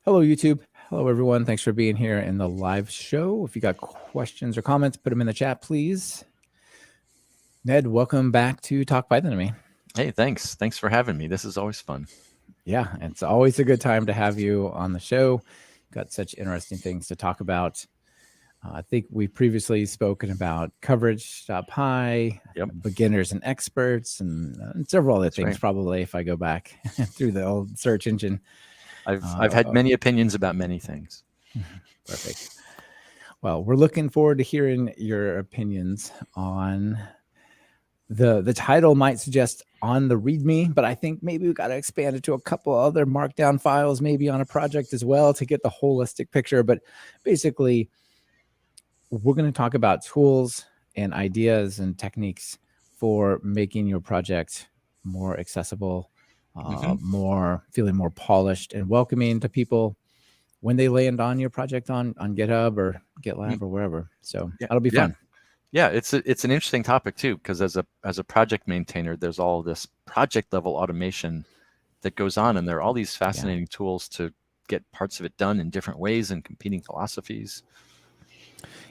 Hello, YouTube. Hello, everyone. Thanks for being here in the live show. If you got questions or comments, put them in the chat, please. Ned, welcome back to Talk Python to me. Hey, thanks. Thanks for having me. This is always fun. Yeah, it's always a good time to have you on the show. Got such interesting things to talk about. I think we previously spoken about coverage.py, beginners and experts, and several other things, probably, if I go back through the old search engine. I've had many opinions about many things. Perfect. Well, we're looking forward to hearing your opinions on the title might suggest on the README, but I think maybe we've got to expand it to a couple other markdown files, maybe on a project as well, to get the holistic picture. But basically, we're going to talk about tools and ideas and techniques for making your project more accessible, feeling more polished and welcoming to people when they land on your project on GitHub or GitLab or wherever. So that'll be fun. Yeah, it's an interesting topic too, because as a project maintainer, there's all this project level automation that goes on, and there are all these fascinating tools to get parts of it done in different ways and competing philosophies.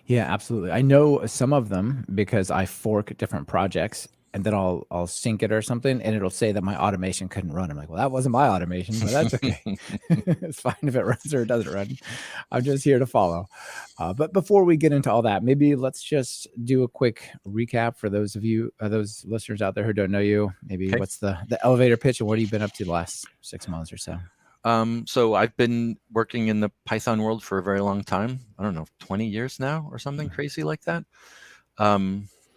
Yeah, absolutely. I know some of them because I fork different projects, and then I'll sync it or something, and it'll say that my automation couldn't run. I'm like, well, that wasn't my automation, but that's okay. It's fine if it runs or it doesn't run. I'm just here to follow. But before we get into all that, maybe let's just do a quick recap for those of you, those listeners out there who don't know you. Maybe what's the elevator pitch, and what have you been up to the last 6 months or so? So I've been working in the Python world for a very long time. I don't know, 20 years now or something crazy like that.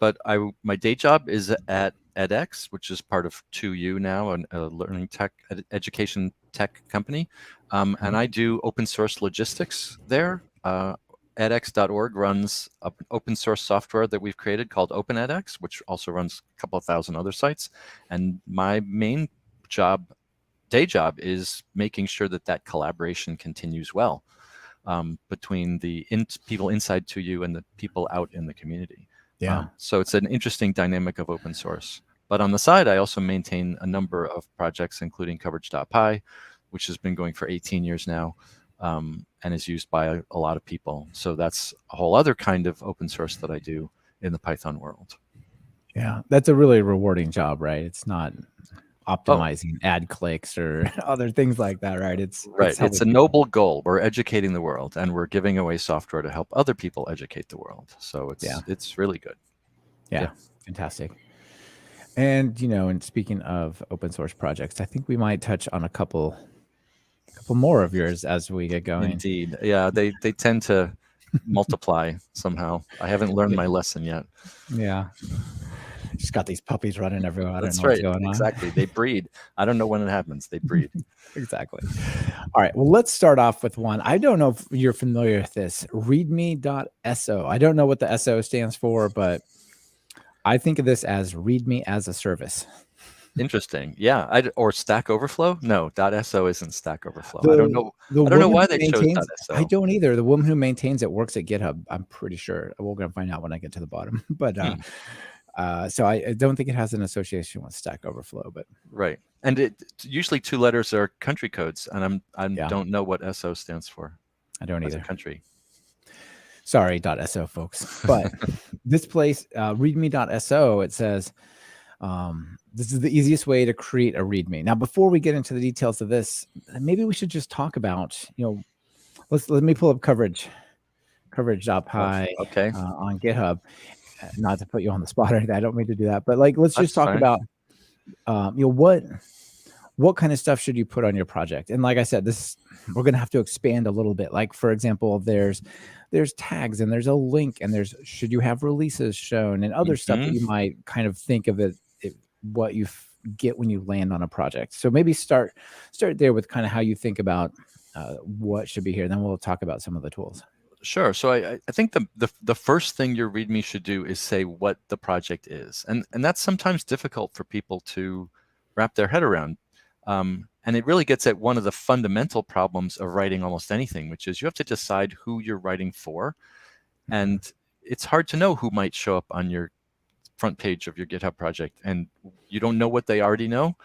But my day job is at edX, which is part of 2U now, a learning tech, education tech company. And I do open source logistics there. edX.org runs open source software that we've created called OpenEdX, which also runs a couple of thousand other sites. And my main day job is making sure that collaboration continues well between the people inside 2U and the people out in the community. Yeah. So it's an interesting dynamic of open source. But on the side, I also maintain a number of projects, including coverage.py, which has been going for 18 years now and is used by a lot of people. So that's a whole other kind of open source that I do in the Python world. Yeah, that's a really rewarding job, right? It's not optimizing ad clicks or other things like that, right? It's a noble goal. We're educating the world, and we're giving away software to help other people educate the world. So it's really good. Yeah, fantastic. And and speaking of open source projects, I think we might touch on a couple more of yours as we get going. Indeed. Yeah, they tend to multiply somehow. I haven't learned my lesson yet. Yeah. Just got these puppies running everywhere. I don't know what's going on. Exactly. They breed. I don't know when it happens. They breed. Exactly. All right. Well, let's start off with one. I don't know if you're familiar with this. README.so. I don't know what the SO stands for, but I think of this as README as a service. Interesting. Yeah. Or Stack Overflow? No, .so isn't Stack Overflow. I don't know. I don't know why they chose .so. I don't either. The woman who maintains it works at GitHub. I'm pretty sure. We're going to find out when I get to the bottom. But so I don't think it has an association with Stack Overflow. But right. And usually 2 letters are country codes, and I don't know what SO stands for. I don't either. Country. Sorry, .so folks. But this place, readme.so, it says, this is the easiest way to create a README. Now, before we get into the details of this, maybe we should just talk about, let me pull up coverage.py on GitHub. Not to put you on the spot or anything. I don't mean to do that, but let's just talk about, what kind of stuff should you put on your project? And like I said, we're going to have to expand a little bit. Like, for example, there's tags and there's a link and should you have releases shown and other stuff that you might kind of think of what you get when you land on a project. So maybe start there with kind of how you think about what should be here. Then we'll talk about some of the tools. Sure. So I think the first thing your README should do is say what the project is. And that's sometimes difficult for people to wrap their head around. And it really gets at one of the fundamental problems of writing almost anything, which is you have to decide who you're writing for. And it's hard to know who might show up on your front page of your GitHub project. And you don't know what they already know.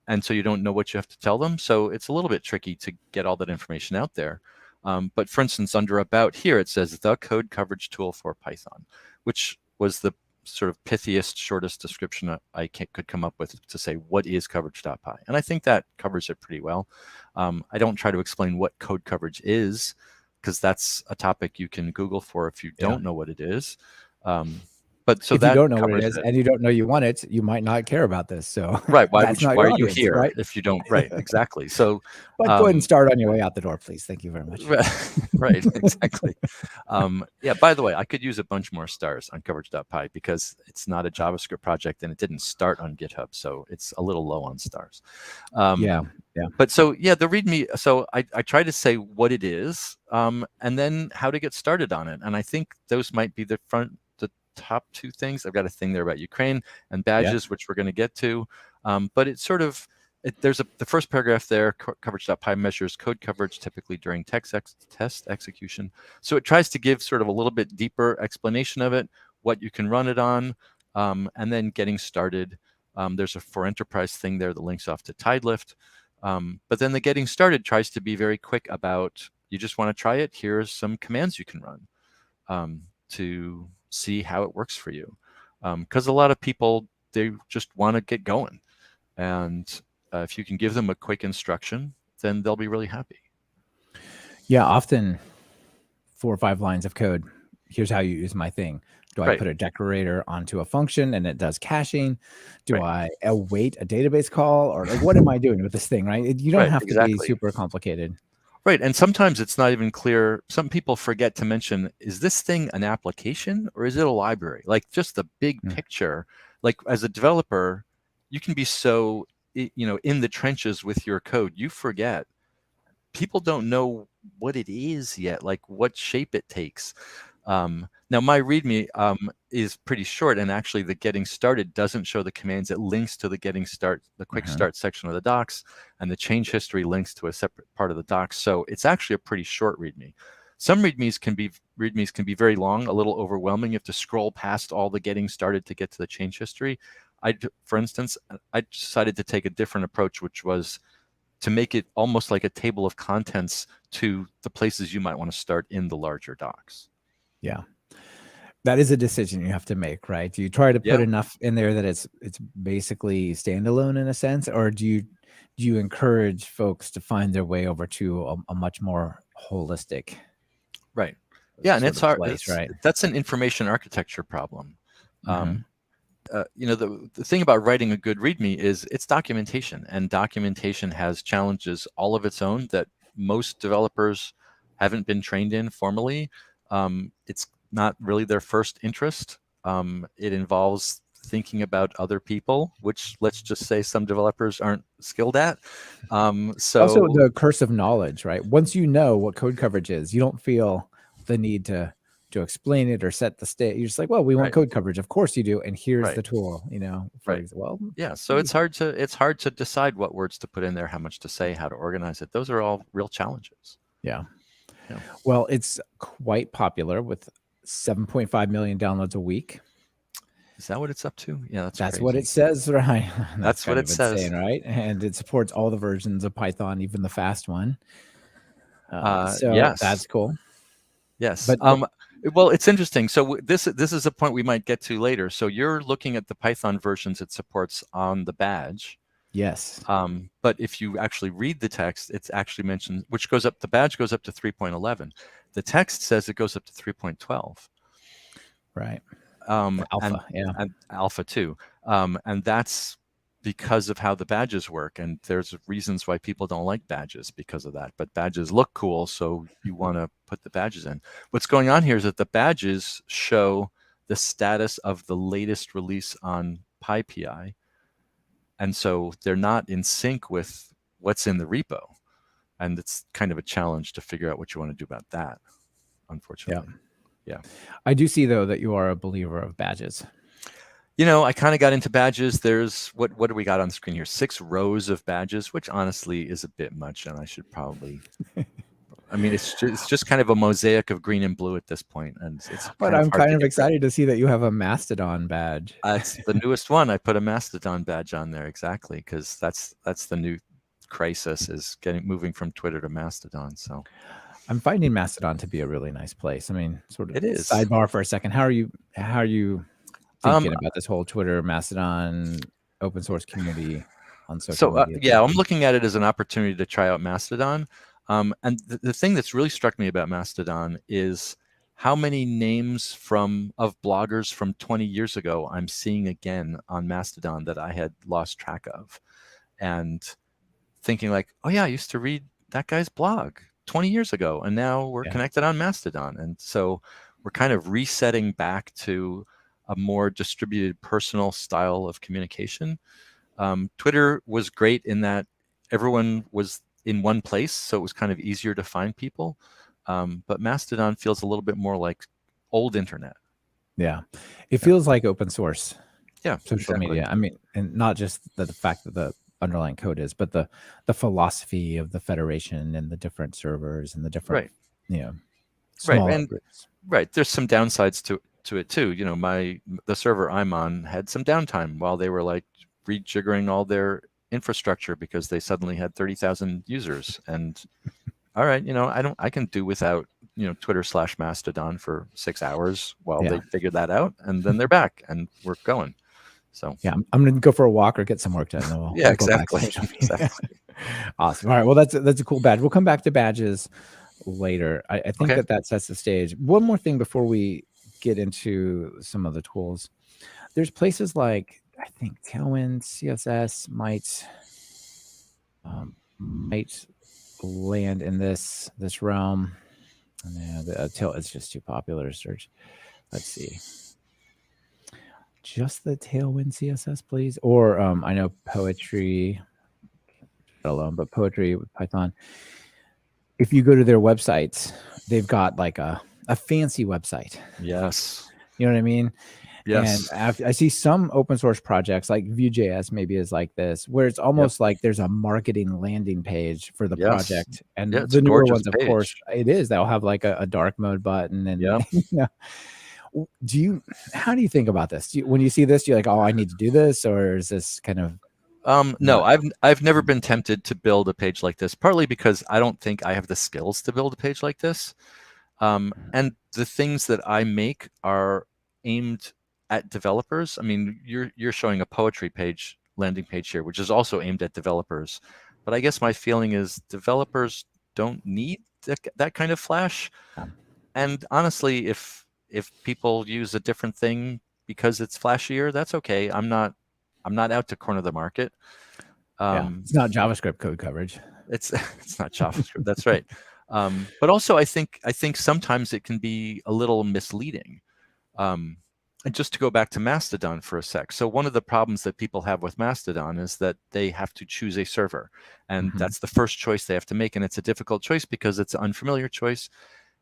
and so you don't know what you have to tell them. So it's a little bit tricky to get all that information out there. But for instance, under About here, it says the code coverage tool for Python, which was the sort of pithiest, shortest description I could come up with to say what is coverage.py. And I think that covers it pretty well. I don't try to explain what code coverage is, because that's a topic you can Google for if you don't know what it is. But so if you that don't know what it covers is and you don't know you want it, you might not care about this. So right. Why that's not why your are you audience, here right? if you don't? Right. Exactly. So But go ahead and start on your way out the door, please. Thank you very much. right. Exactly. Yeah. By the way, I could use a bunch more stars on coverage.py because it's not a JavaScript project and it didn't start on GitHub, so it's a little low on stars. Yeah. But so yeah, the README. So I try to say what it is, and then how to get started on it. And I think those might be the top two things. I've got a thing there about Ukraine and badges, which we're going to get to. But it's sort of there's the first paragraph there. Coverage.py measures code coverage typically during test execution. So it tries to give sort of a little bit deeper explanation of it, what you can run it on, and then getting started. There's a for enterprise thing there that links off to Tidelift. But then the getting started tries to be very quick about, you just want to try it. Here's some commands you can run to see how it works for you. Because a lot of people, they just want to get going. And if you can give them a quick instruction, then they'll be really happy. Yeah, often 4 or 5 lines of code. Here's how you use my thing. Do I put a decorator onto a function and it does caching? Do I await a database call? Or like, what am I doing with this thing, right? You don't have to be super complicated. Right. And sometimes it's not even clear. Some people forget to mention, is this thing an application or is it a library? Like just the big picture. Like as a developer, you can be so, in the trenches with your code, you forget. People don't know what it is yet, like what shape it takes. Now my README is pretty short, and actually the getting started doesn't show the commands. It links to the the quick start section of the docs, and the change history links to a separate part of the docs. So it's actually a pretty short README. Some READMEs can be very long, a little overwhelming. You have to scroll past all the getting started to get to the change history. For instance, I decided to take a different approach, which was to make it almost like a table of contents to the places you might want to start in the larger docs. Yeah. That is a decision you have to make, right? Do you try to put enough in there that it's basically standalone in a sense, or do you encourage folks to find their way over to a much more holistic? Right. Yeah, and it's hard. Right. That's an information architecture problem. The thing about writing a good README is it's documentation, and documentation has challenges all of its own that most developers haven't been trained in formally. It's not really their first interest. It involves thinking about other people, which let's just say some developers aren't skilled at. So also the curse of knowledge, right? Once you know what code coverage is, you don't feel the need to explain it or set the state. You're just like, well, we want code coverage. Of course you do. And here's the tool, well, yeah. So it's hard to decide what words to put in there, how much to say, how to organize it. Those are all real challenges. Yeah. Well, it's quite popular with 7.5 million downloads a week. Is that what it's up to? Yeah, that's crazy. What it says, right? That's what it says, insane, right? And it supports all the versions of Python, even the fast one. So yes, that's cool. Yes. Well, it's interesting. So this is a point we might get to later. So you're looking at the Python versions it supports on the badge. Yes. But if you actually read the text, it's actually mentioned, which goes up, the badge goes up to 3.11. The text says it goes up to 3.12. Right. Alpha, and Alpha too. And that's because of how the badges work. And there's reasons why people don't like badges because of that. But badges look cool, so you want to put the badges in. What's going on here is that the badges show the status of the latest release on PyPI. And so they're not in sync with what's in the repo. And it's kind of a challenge to figure out what you want to do about that, unfortunately. Yeah. I do see, though, that you are a believer of badges. I kind of got into badges. There's, what do we got on the screen here? 6 rows of badges, which honestly is a bit much, and I should probably I mean, it's just kind of a mosaic of green and blue at this point, and it's But kind of I'm hard kind to of get rid of. excited to see that you have a Mastodon badge. It's the newest one. I put a Mastodon badge on there exactly because that's the new crisis is moving from Twitter to Mastodon. So I'm finding Mastodon to be a really nice place. I mean, sort of it is. sidebar for a second. How are you Um, thinking about this whole Twitter, Mastodon, open source community on social so media yeah, thing? I'm looking at it as an opportunity to try out Mastodon. And the thing that's really struck me about Mastodon is how many names of bloggers from 20 years ago I'm seeing again on Mastodon that I had lost track of, and thinking like, oh yeah, I used to read that guy's blog 20 years ago, and now we're Yeah. connected on Mastodon, and so we're kind of resetting back to a more distributed personal style of communication. Twitter was great in that everyone was in one place, so it was kind of easier to find people. But Mastodon feels a little bit more like old internet. Yeah. It Yeah, feels like open source yeah, social exactly. media. I mean, and not just the fact that the underlying code is, but the philosophy of the federation and the different servers and the different, Right, you know, right, smaller and groups. right. There's some downsides to it too. You know, the server I'm on had some downtime while they were like rejiggering all their infrastructure because they suddenly had 30,000 users. And all right, I can do without Twitter/Mastodon for 6 hours while Yeah. they figure that out, and then they're back and we're going. So Yeah. I'm going to go for a walk or get some work done. Then yeah, we'll go back to exactly, social media. exactly. Awesome. All right. Well, that's a cool badge. We'll come back to badges later. I think Okay. that sets the stage. One more thing before we get into some of the tools. There's places like I think Tailwind CSS might land in this realm. And it's just too popular to search. Let's see. Just the Tailwind CSS, please. Or I know Poetry alone, but Poetry with Python. If you go to their websites, they've got like a fancy website. Yes. You know what I mean? And Yes. I see some open source projects like Vue.js maybe is like this, where it's Yep. almost like there's a marketing landing page for the Yes. project. Yeah, And it's a the newer gorgeous ones, of course, page. it is. They'll have like a dark mode button. And, Yeah. how do you think about this? When you see this, you're like, oh, I need to do this? Or is this kind of No, not? I've never been tempted to build a page like this, partly because I don't think I have the skills to build a page like this. And the things that I make are aimed at developers. I mean, you're showing a poetry page, landing page here, which is also aimed at developers. But I guess my feeling is developers don't need that kind of flash. And honestly, if people use a different thing because it's flashier, that's okay. I'm not out to corner the market. Yeah, it's not JavaScript code coverage. It's it's not JavaScript. That's right. But also, I think sometimes it can be a little misleading. Um, and just to go back to Mastodon for a sec. So one of the problems that people have with Mastodon is that they have to choose a server, and Mhm. that's the first choice they have to make, and it's a difficult choice because it's an unfamiliar choice.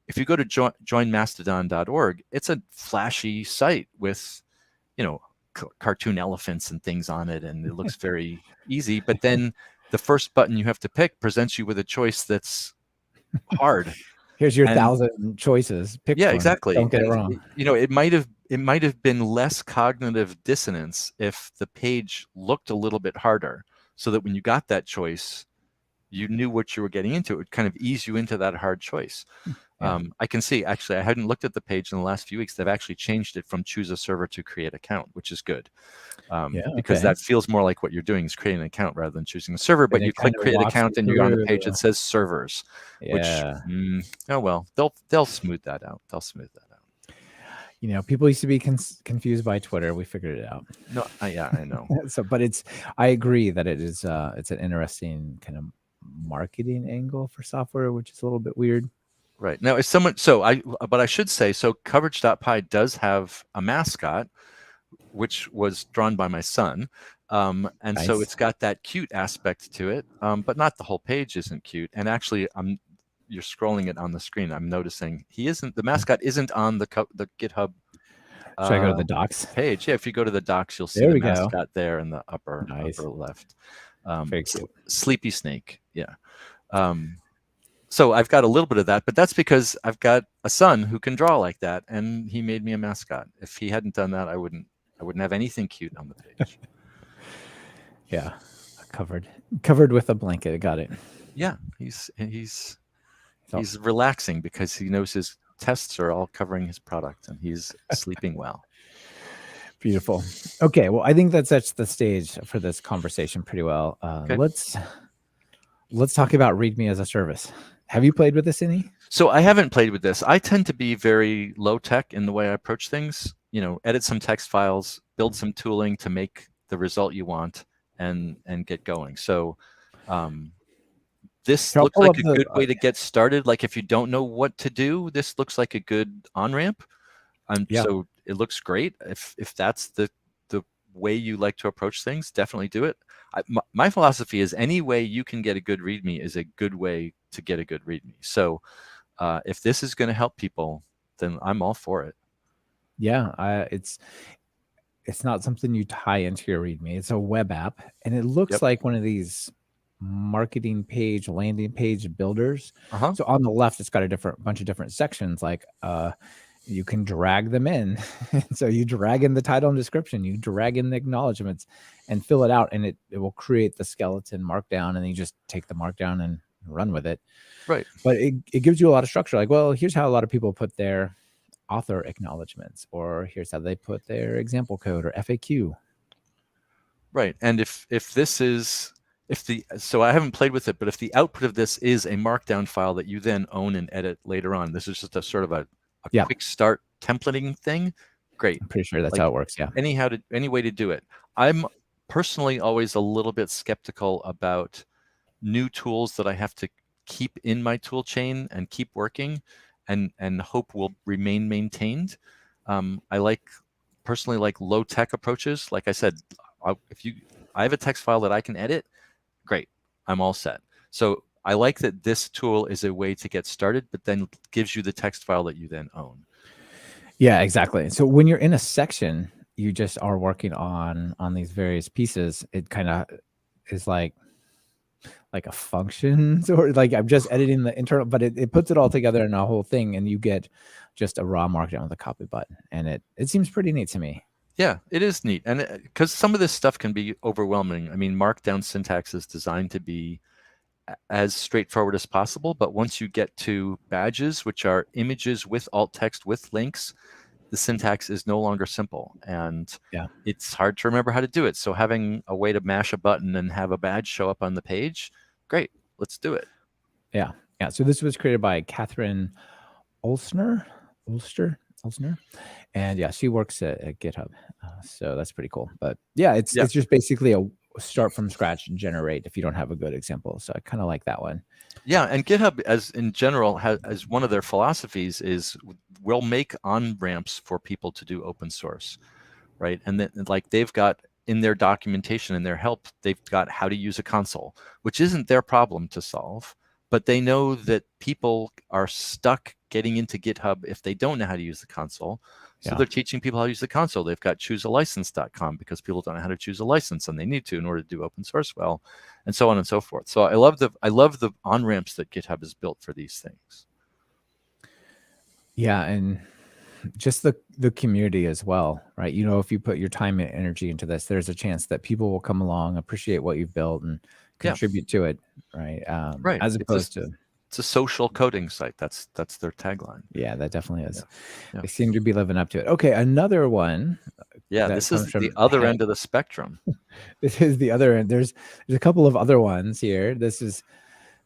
If you go to joinmastodon.org, it's a flashy site with, you know, cartoon elephants and things on it, and it looks very easy. But then the first button you have to pick presents you with a choice that's hard. Here's your And 1,000 choices. Pick yeah, one. exactly. Don't get it And wrong. it might have been less cognitive dissonance if the page looked a little bit harder, so that when you got that choice, you knew what you were getting into. It would kind of ease you into that hard choice. Yeah. I can see, actually, I hadn't looked at the page in the last few weeks. They've actually changed it from choose a server to create account, which is good. Yeah. Because Okay. that feels more like what you're doing is creating an account rather than choosing a server. And But you it click kind of create walks you account and you're on the through page that says servers, which, yeah. oh well, they'll smooth that out. They'll smooth that out. People used to be confused by Twitter. We figured it out. No, yeah, I know. But I agree that it's an interesting kind of marketing angle for software, which is a little bit weird. Right. Now, but I should say, so coverage.py does have a mascot, which was drawn by my son. And so Nice. it's got that cute aspect to it, but not the whole page isn't cute. And actually, you're scrolling it on the screen. I'm noticing the mascot isn't on the GitHub Should I go to the docs? page. Yeah, if you go to the docs, you'll see There the we go. mascot there in the upper Nice. left. Very cute. Sleepy Snake. Yeah. Um, So I've got a little bit of that, but that's because I've got a son who can draw like that, and he made me a mascot. If he hadn't done that, I wouldn't have anything cute on the page. Yeah, covered with a blanket. Got it. Yeah, he's So relaxing because he knows his tests are all covering his product, and he's sleeping well. beautiful. Okay, well, I think that sets the stage for this conversation pretty well. Okay. Let's talk about README as a service. Have you played with this any? So I haven't played with this. I tend to be very low tech in the way I approach things. Edit some text files, build some tooling to make the result you want, and get going. So this Here, I'll looks pull like up a the. good way to get started. Like if you don't know what to do, this looks like a good on ramp. Yeah, So it looks great. If that's the way you like to approach things, definitely do it. My philosophy is any way you can get a good README is a good way to get a good README. So if this is going to help people, then I'm all for it. yeah. It's not something you tie into your README. It's a web app, and it looks Yep. like one of these marketing page, landing page builders. Uh-huh. So on the left, it's got a bunch of different sections. Like you can drag them in. So you drag in the title and description, you drag in the acknowledgments, and fill it out, and it will create the skeleton markdown, and then you just take the markdown and run with it. Right. But it gives you a lot of structure. Like, well, here's how a lot of people put their author acknowledgments, or here's how they put their example code or FAQ. Right. And if this is so I haven't played with it, but if the output of this is a markdown file that you then own and edit later on, this is just a sort of a Yeah. quick start templating thing. Great. I'm pretty sure that's Like, how it works. Yeah. any way to do it. I'm personally always a little bit skeptical about new tools that I have to keep in my tool chain and keep working and hope will remain maintained. I personally like low tech approaches. Like I said, I have a text file that I can edit, great, I'm all set. So I like that this tool is a way to get started, but then gives you the text file that you then own. Yeah, exactly. So when you're in a section, you just are working on these various pieces. It kind of is like a function, or like I'm just editing the internal, but it puts it all together in a whole thing, and you get just a raw markdown with a copy button, and it seems pretty neat to me. Yeah, it is neat. And because some of this stuff can be overwhelming. I mean, Markdown syntax is designed to be as straightforward as possible. But once you get to badges, which are images with alt text with links, the syntax is no longer simple. And Yeah. it's hard to remember how to do it. So having a way to mash a button and have a badge show up on the page, great, let's do it. Yeah. Yeah. So this was created by Catherine Ulster. And yeah, she works at GitHub. So that's pretty cool. But yeah, it's just basically a start from scratch and generate if you don't have a good example. So I kind of like that one. Yeah, and GitHub, as in general, as one of their philosophies is we'll make on ramps for people to do open source, right? And then like they've got in their documentation and their help, they've got how to use a console, which isn't their problem to solve, but they know that people are stuck getting into GitHub if they don't know how to use the console. So they're teaching people how to use the console. They've got choosealicense.com because people don't know how to choose a license and they need to in order to do open source well, and so on and so forth. So I love the on-ramps that GitHub has built for these things. Yeah, and just the community as well, right? You know, if you put your time and energy into this, there's a chance that people will come along, appreciate what you've built, and contribute to it, right? Right. As opposed to it's a social coding site. That's their tagline. Yeah, that definitely is. Yeah. They seem to be living up to it. Okay, another one. Yeah, this is the other end of the spectrum. This is the other end. There's a couple of other ones here. This is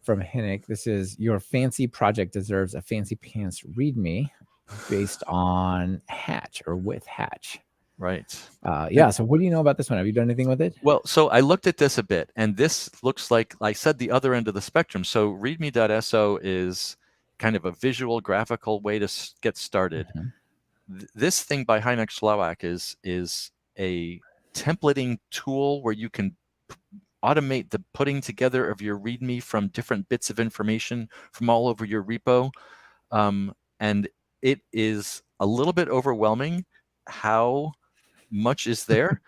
from Hinnick. This is your fancy project deserves a fancy pants README based on Hatch or with Hatch. Right. Yeah. So what do you know about this one? Have you done anything with it? Well, so I looked at this a bit, and this looks like I said, the other end of the spectrum. So readme.so is kind of a visual graphical way to get started. Mm-hmm. This thing by Heineck Schlauach is a templating tool where you can automate the putting together of your README from different bits of information from all over your repo. And it is a little bit overwhelming how much is there.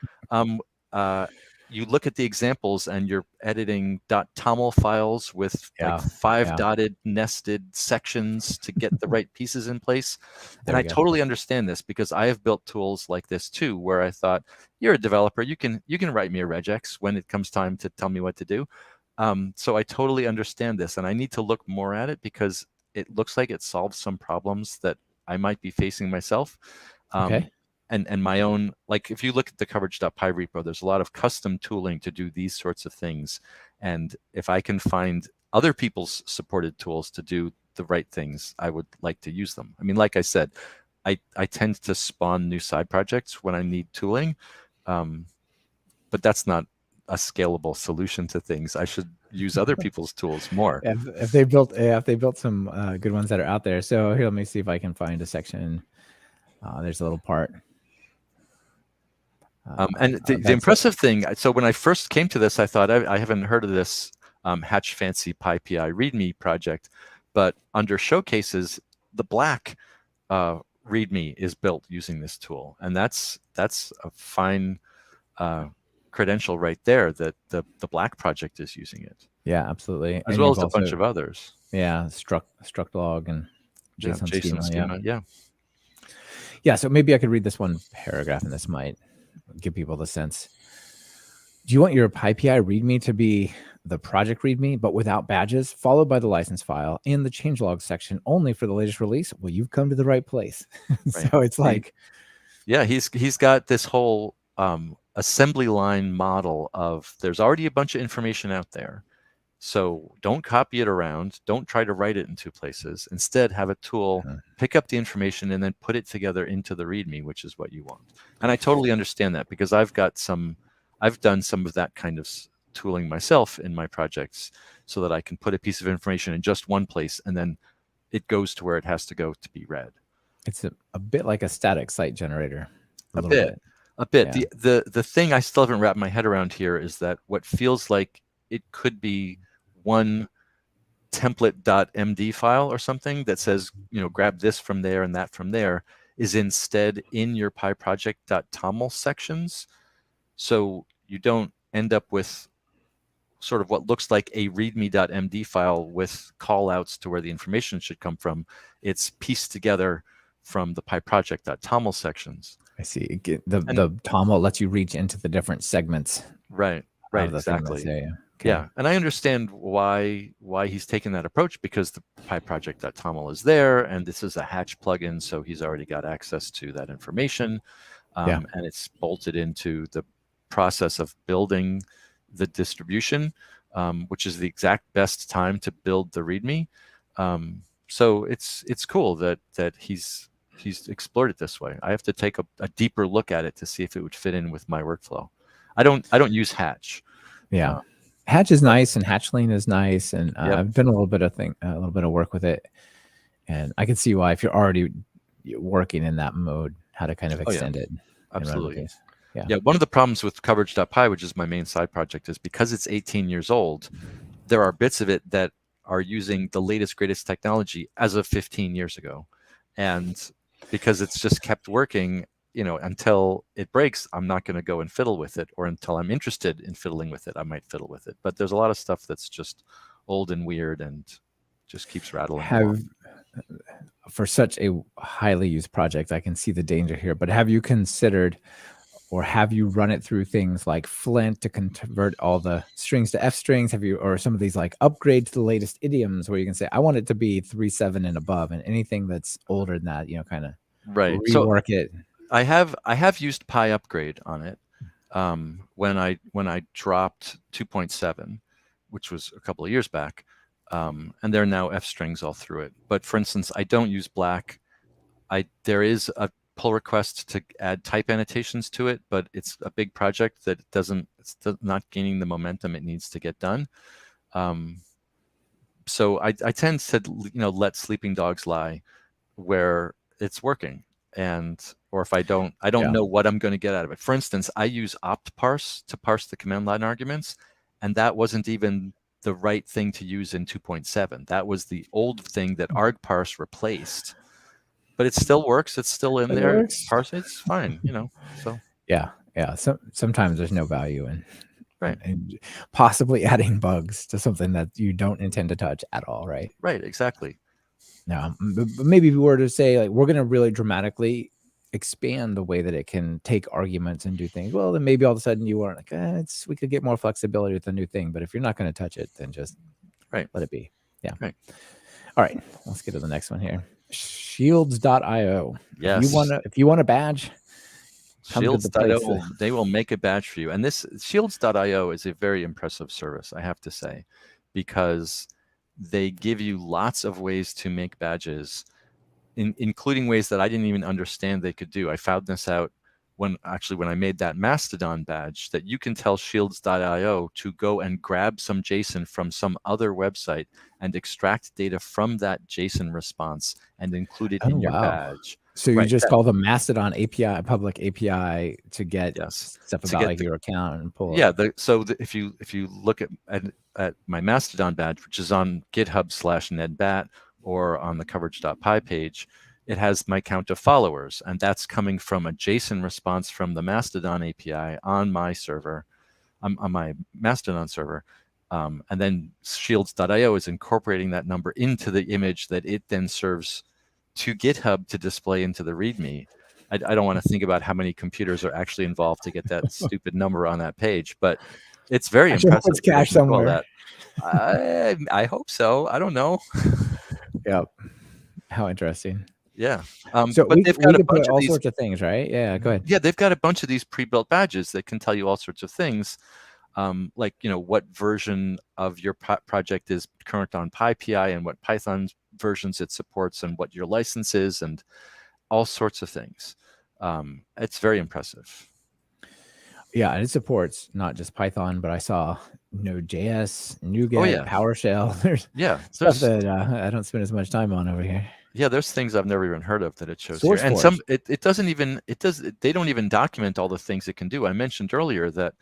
you look at the examples and you're editing .toml files with like Yeah. 5 Yeah. dotted nested sections to get the right pieces in place. There And I we go. totally understand this because I have built tools like this too, where I thought, you're a developer, you can write me a regex when it comes time to tell me what to do. So I totally understand this, and I need to look more at it because it looks like it solves some problems that I might be facing myself. Okay. And my own, like if you look at the coverage.py repo, there's a lot of custom tooling to do these sorts of things. And if I can find other people's supported tools to do the right things, I would like to use them. I mean, like I said, I tend to spawn new side projects when I need tooling, but that's not a scalable solution to things. I should use other people's tools more. If they built some good ones that are out there. So here, let me see if I can find a section. There's a little part. And the impressive thing, so when I first came to this, I thought, I haven't heard of this Hatch Fancy PyPI README project, but under showcases, the black README is built using this tool. And that's a fine credential right there that the black project is using it. Yeah, absolutely. As well as a bunch of others. Yeah, struct log and JSON schema. Yeah. Yeah, so maybe I could read this one paragraph, and this might give people the sense. Do you want your PyPI README to be the project README, but without badges, followed by the license file in the changelog section only for the latest release? Well, you've come to the right place. Right. So it's like, yeah, he's got this whole assembly line model of there's already a bunch of information out there. So don't copy it around. Don't try to write it in two places. Instead, have a tool pick up the information and then put it together into the README, which is what you want. And I totally understand that because I've done some of that kind of tooling myself in my projects so that I can put a piece of information in just one place and then it goes to where it has to go to be read. It's a bit like a static site generator. A bit. Yeah. The thing I still haven't wrapped my head around here is that what feels like it could be one template.md file or something that says, grab this from there and that from there is instead in your pyproject.toml sections. So you don't end up with sort of what looks like a readme.md file with callouts to where the information should come from. It's pieced together from the pyproject.toml sections. I see. The toml lets you reach into the different segments. Right, exactly. Okay. Yeah, and I understand why he's taken that approach because the pyproject.toml is there, and this is a Hatch plugin, so he's already got access to that information, and it's bolted into the process of building the distribution, which is the exact best time to build the README. So it's cool that he's explored it this way. I have to take a deeper look at it to see if it would fit in with my workflow. I don't use Hatch. Yeah. Hatch is nice and Hatchling is nice, and I've done a little bit of work with it, and I can see why if you're already working in that mode, how to kind of extend it. Absolutely. Yeah. One of the problems with coverage.py, which is my main side project, is because it's 18 years old, there are bits of it that are using the latest, greatest technology as of 15 years ago, and because it's just kept working, until it breaks, I'm not going to go and fiddle with it, or until I'm interested in fiddling with it, I might fiddle with it. But there's a lot of stuff that's just old and weird and just keeps rattling. For such a highly used project, I can see the danger here, but have you considered, or have you run it through things like Flint to convert all the strings to F strings? Or some of these like upgrade to the latest idioms where you can say, I want it to be 3.7 and above, and anything that's older than that, kind of rework it. I have used PyUpgrade on it when I dropped 2.7, which was a couple of years back, and there are now F strings all through it. But for instance, I don't use Black. There is a pull request to add type annotations to it, but it's a big project that it's not gaining the momentum it needs to get done. So I tend to let sleeping dogs lie where it's working. Or if I don't know what I'm going to get out of it. For instance, I use opt-parse to parse the command line arguments, and that wasn't even the right thing to use in 2.7. That was the old thing that argparse replaced. But it still works. It's still in there. Parse, it's fine, So yeah. So sometimes there's no value in Right. and possibly adding bugs to something that you don't intend to touch at all, right? Right. Exactly. Now, but maybe if we were to say, like, we're going to really dramatically expand the way that it can take arguments and do things, well, then maybe all of a sudden you are like, we could get more flexibility with the new thing. But if you're not going to touch it, then just Right. let it be. Yeah. Right. All right. Let's get to the next one here. Shields.io. Yes. If you want a badge, come to the place. Shields.io, they will make a badge for you. And this Shields.io is a very impressive service, I have to say, because they give you lots of ways to make badges, including ways that I didn't even understand they could do. I found this out when I made that Mastodon badge, that you can tell Shields.io to go and grab some JSON from some other website and extract data from that JSON response and include it Oh, in your wow. badge. So you Right. just call the Mastodon API, public API, to get Yes. stuff To about get like your account and pull Yeah, it. if you look at my Mastodon badge, which is on GitHub/NedBat or on the coverage.py page, it has my count of followers, and that's coming from a JSON response from the Mastodon API on my server, on my Mastodon server. And then Shields.io is incorporating that number into the image that it then serves to GitHub to display into the README. I don't want to think about how many computers are actually involved to get that stupid number on that page, but it's very I sure hope impressive it's that they cached can do all somewhere. that. I hope so. I don't know. Yep. How interesting. Yeah. So But they've we got a could put bunch of all these. sorts of things, right? Yeah, go ahead. Yeah, they've got a bunch of these pre-built badges that can tell you all sorts of things, like what version of your project is current on PyPI and what Python versions it supports and what your license is and all sorts of things. It's very impressive. Yeah, and it supports not just Python, but I saw Node.js, Oh NuGet, yeah, PowerShell. There's yeah. stuff that I don't spend as much time on over here. There's things I've never even heard of that it shows here, and SourceForge. it doesn't even they don't even document all the things it can do. I mentioned earlier that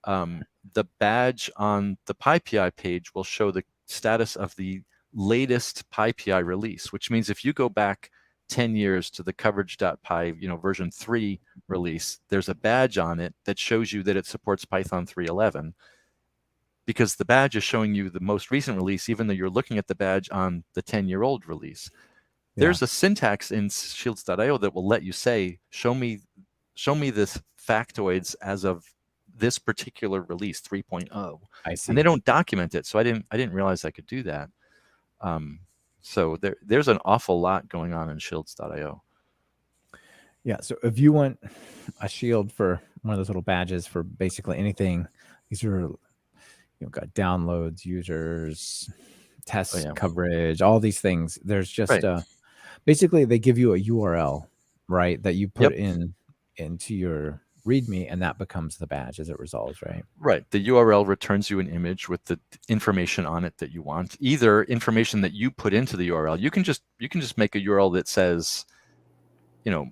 the badge on the PyPI page will show the status of the latest PyPI release, which means if you go back 10 years to the coverage.py, version 3 release, there's a badge on it that shows you that it supports Python 3.11, because the badge is showing you the most recent release, even though you're looking at the badge on the 10-year-old release. There's a syntax in Shields.io that will let you say, show me this factoids as of this particular release 3.0. I see. And they don't document it, so I didn't realize I could do that. So there's an awful lot going on in Shields.io. Yeah, so if you want a shield for one of those little badges for basically anything, these are got downloads, users, test coverage, all these things. There's just basically they give you a URL, right, that you put into your README, and that becomes the badge as it resolves, right? Right. The URL returns you an image with the information on it that you want, either information that you put into the URL. You can just make a URL that says,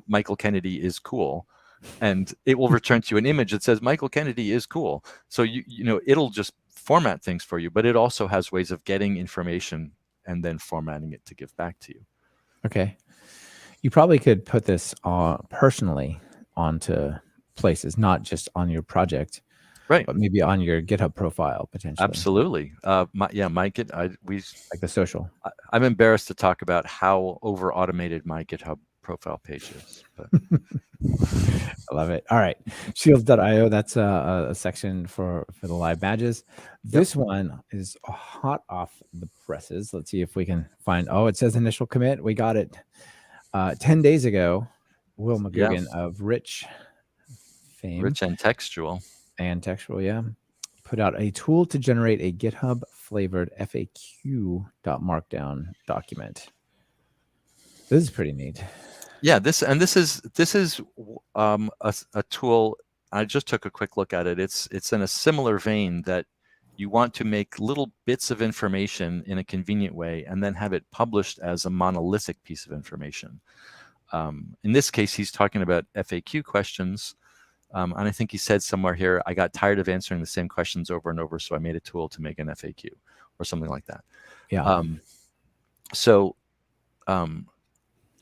Michael Kennedy is cool, and it will return to you an image that says Michael Kennedy is cool. So it'll just format things for you, but it also has ways of getting information and then formatting it to give back to you. Okay. You probably could put this personally onto places, not just on your project, right? But maybe on your GitHub profile potentially. Absolutely. like the social. I'm embarrassed to talk about how over automated my GitHub profile page is, but I love it. All right, shields.io. That's a section for the live badges. This one is hot off the presses. Let's see if we can find. Oh, it says initial commit. We got it 10 days ago. Will McGugan of Rich fame, Rich and Textual, put out a tool to generate a GitHub flavored FAQ.markdown document. This is pretty neat. Yeah, this is a tool. I just took a quick look at it. It's in a similar vein that you want to make little bits of information in a convenient way and then have it published as a monolithic piece of information. In this case, he's talking about FAQ questions. And I think he said somewhere here, I got tired of answering the same questions over and over, so I made a tool to make an FAQ or something like that. Yeah.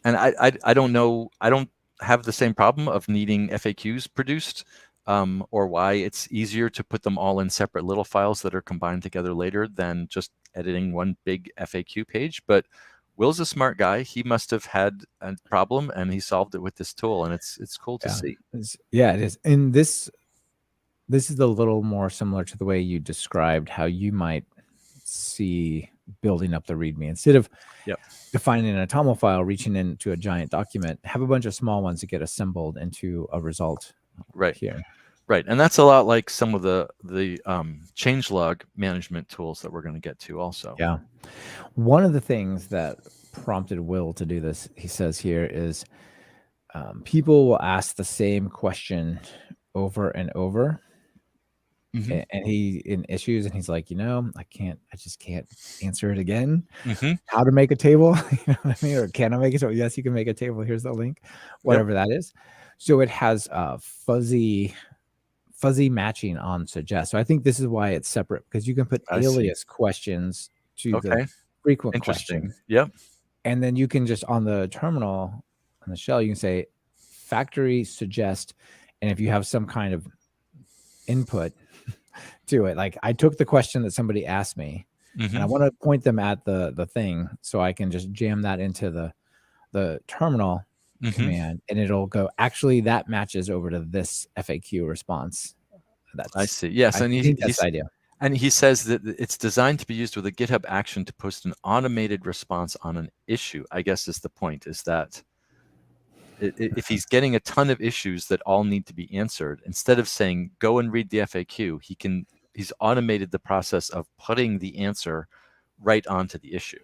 And I don't know, I don't have the same problem of needing FAQs produced or why it's easier to put them all in separate little files that are combined together later than just editing one big FAQ page. But Will's a smart guy. He must have had a problem and he solved it with this tool, and it's cool to see. Yeah, it is. And this is a little more similar to the way you described how you might see building up the README. Instead of defining an atomo file, reaching into a giant document, have a bunch of small ones that get assembled into a result here. Right, and that's a lot like some of the changelog management tools that we're going to get to also. Yeah. One of the things that prompted Will to do this, he says here, is people will ask the same question over and over. And he in issues, and he's like, I just can't answer it again. How to make a table, you know what I mean? Or can I make a table? Yes, you can make a table. Here's the link, whatever that is. So it has fuzzy matching on suggest. So I think this is why it's separate, because you can put alias questions to the frequent question. And then you can just on the terminal, on the shell, you can say factory suggest. And if you have some kind of input to it, like I took the question that somebody asked me and I want to point them at the thing, so I can just jam that into the terminal command, and it'll go, actually that matches over to this FAQ response. I see. Yes, and I think that's the idea. And he says that it's designed to be used with a GitHub action to post an automated response on an issue. I guess is the point, is that if he's getting a ton of issues that all need to be answered, instead of saying go and read the FAQ, he's automated the process of putting the answer right onto the issue,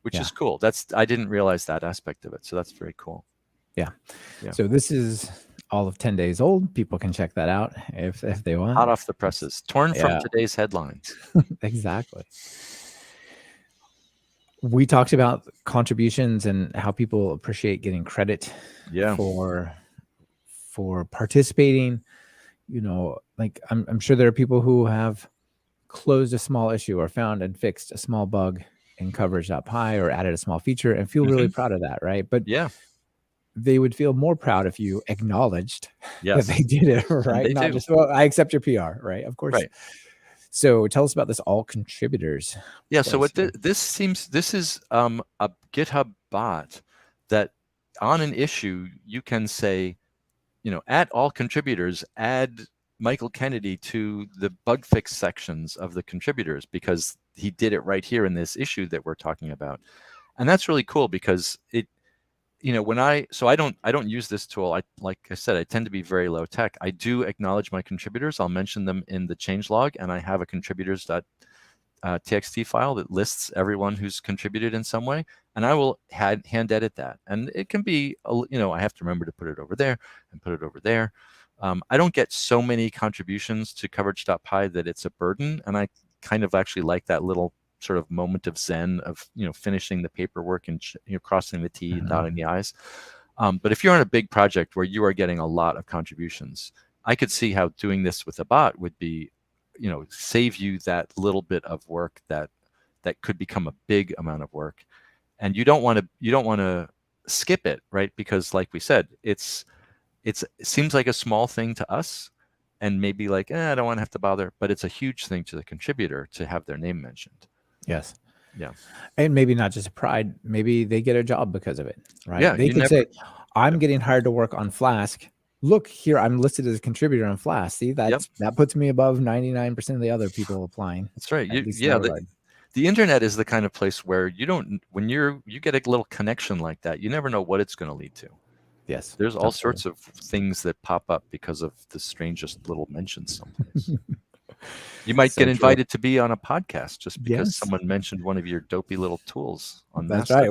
which is cool. I didn't realize that aspect of it, so that's very cool. Yeah. So this is all of 10 days old. People can check that out if they want. Hot off the presses, torn from today's headlines. Exactly. We talked about contributions and how people appreciate getting credit for participating. Like I'm sure there are people who have closed a small issue or found and fixed a small bug in coverage.py or added a small feature and feel really proud of that, right? But they would feel more proud if you acknowledged that they did it, right? Not just, well, I accept your PR, right? Of course. Right. So tell us about this all contributors. Yeah. So what this is a GitHub bot that on an issue, you can say, at all contributors, add Michael Kennedy to the bug fix sections of the contributors, because he did it right here in this issue that we're talking about. And that's really cool, because it, I don't use this tool. Like I said, I tend to be very low tech. I do acknowledge my contributors. I'll mention them in the changelog, and I have a contributors.txt file that lists everyone who's contributed in some way, and I will hand edit that. And it can be, I have to remember to put it over there and put it over there. I don't get so many contributions to coverage.py that it's a burden, and I kind of actually like that little sort of moment of zen of finishing the paperwork and crossing the T and dotting the I's. But if you're on a big project where you are getting a lot of contributions, I could see how doing this with a bot would be, save you that little bit of work that could become a big amount of work. And you don't want to skip it, right? Because like we said, it seems like a small thing to us, and maybe like, I don't want to have to bother, but it's a huge thing to the contributor to have their name mentioned. Yes. Yeah. And maybe not just a pride, maybe they get a job because of it, right? Yeah. They can say, I'm getting hired to work on Flask. Look here, I'm listed as a contributor on Flask. See, that puts me above 99% of the other people applying. That's right. The internet is the kind of place where when you get a little connection like that, you never know what it's going to lead to. Yes. There's all sorts of things that pop up because of the strangest little mentions someplace. You might get invited to be on a podcast just because someone mentioned one of your dopey little tools on that. That's right.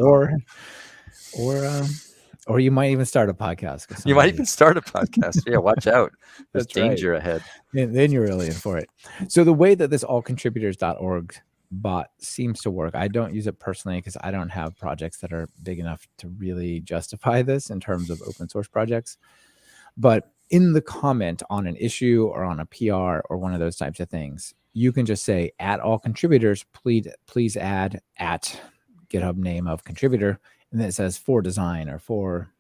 Or you might even start a podcast. You might even start a podcast. Yeah, watch out. There's danger ahead. And then you're really in for it. So the way that this allcontributors.org bot seems to work, I don't use it personally because I don't have projects that are big enough to really justify this in terms of open source projects. But in the comment on an issue or on a PR or one of those types of things, you can just say, at all contributors, please add at GitHub name of contributor. And then it says for design or for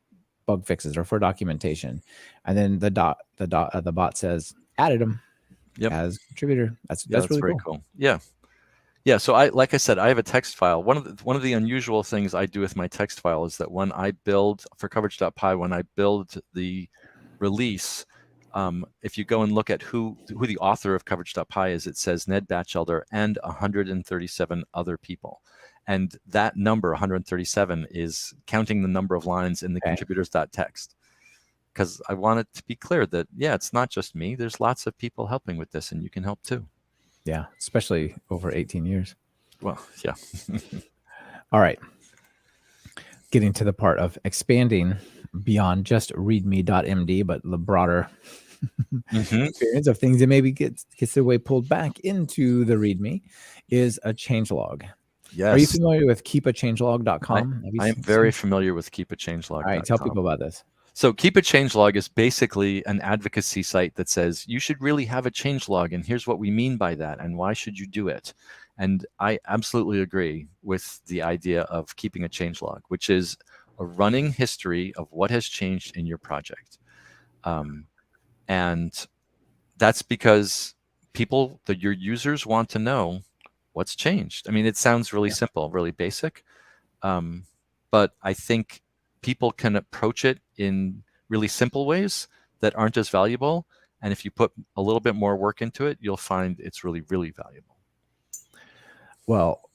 bug fixes or for documentation, and then the bot says added them Yep. as contributor. Yeah, That's that's really very cool. cool. Yeah. Yeah, so like I said, I have a text file. One of the unusual things I do with my text file is that when I build for coverage.py, when I build the release, if you go and look at who the author of coverage.py is, it says Ned Batchelder and 137 other people. And that number, 137, is counting the number of lines in the Okay. contributors.txt. Because I want it to be clear that, yeah, it's not just me. There's lots of people helping with this, and you can help too. Yeah, especially over 18 years. Well, yeah. All right. Getting to the part of expanding beyond just readme.md, but the broader experience of things that maybe gets their way pulled back into the README is a changelog. Yes. Are you familiar with keepachangelog.com? I am very familiar with keepachangelog.com. All right, tell people about this. So Keep a Changelog is basically an advocacy site that says you should really have a changelog, and here's what we mean by that, and why should you do it. And I absolutely agree with the idea of keeping a changelog, which is a running history of what has changed in your project. And that's because your users want to know what's changed. I mean, it sounds really simple, really basic, but I think people can approach it in really simple ways that aren't as valuable. And if you put a little bit more work into it, you'll find it's really, really valuable. Well,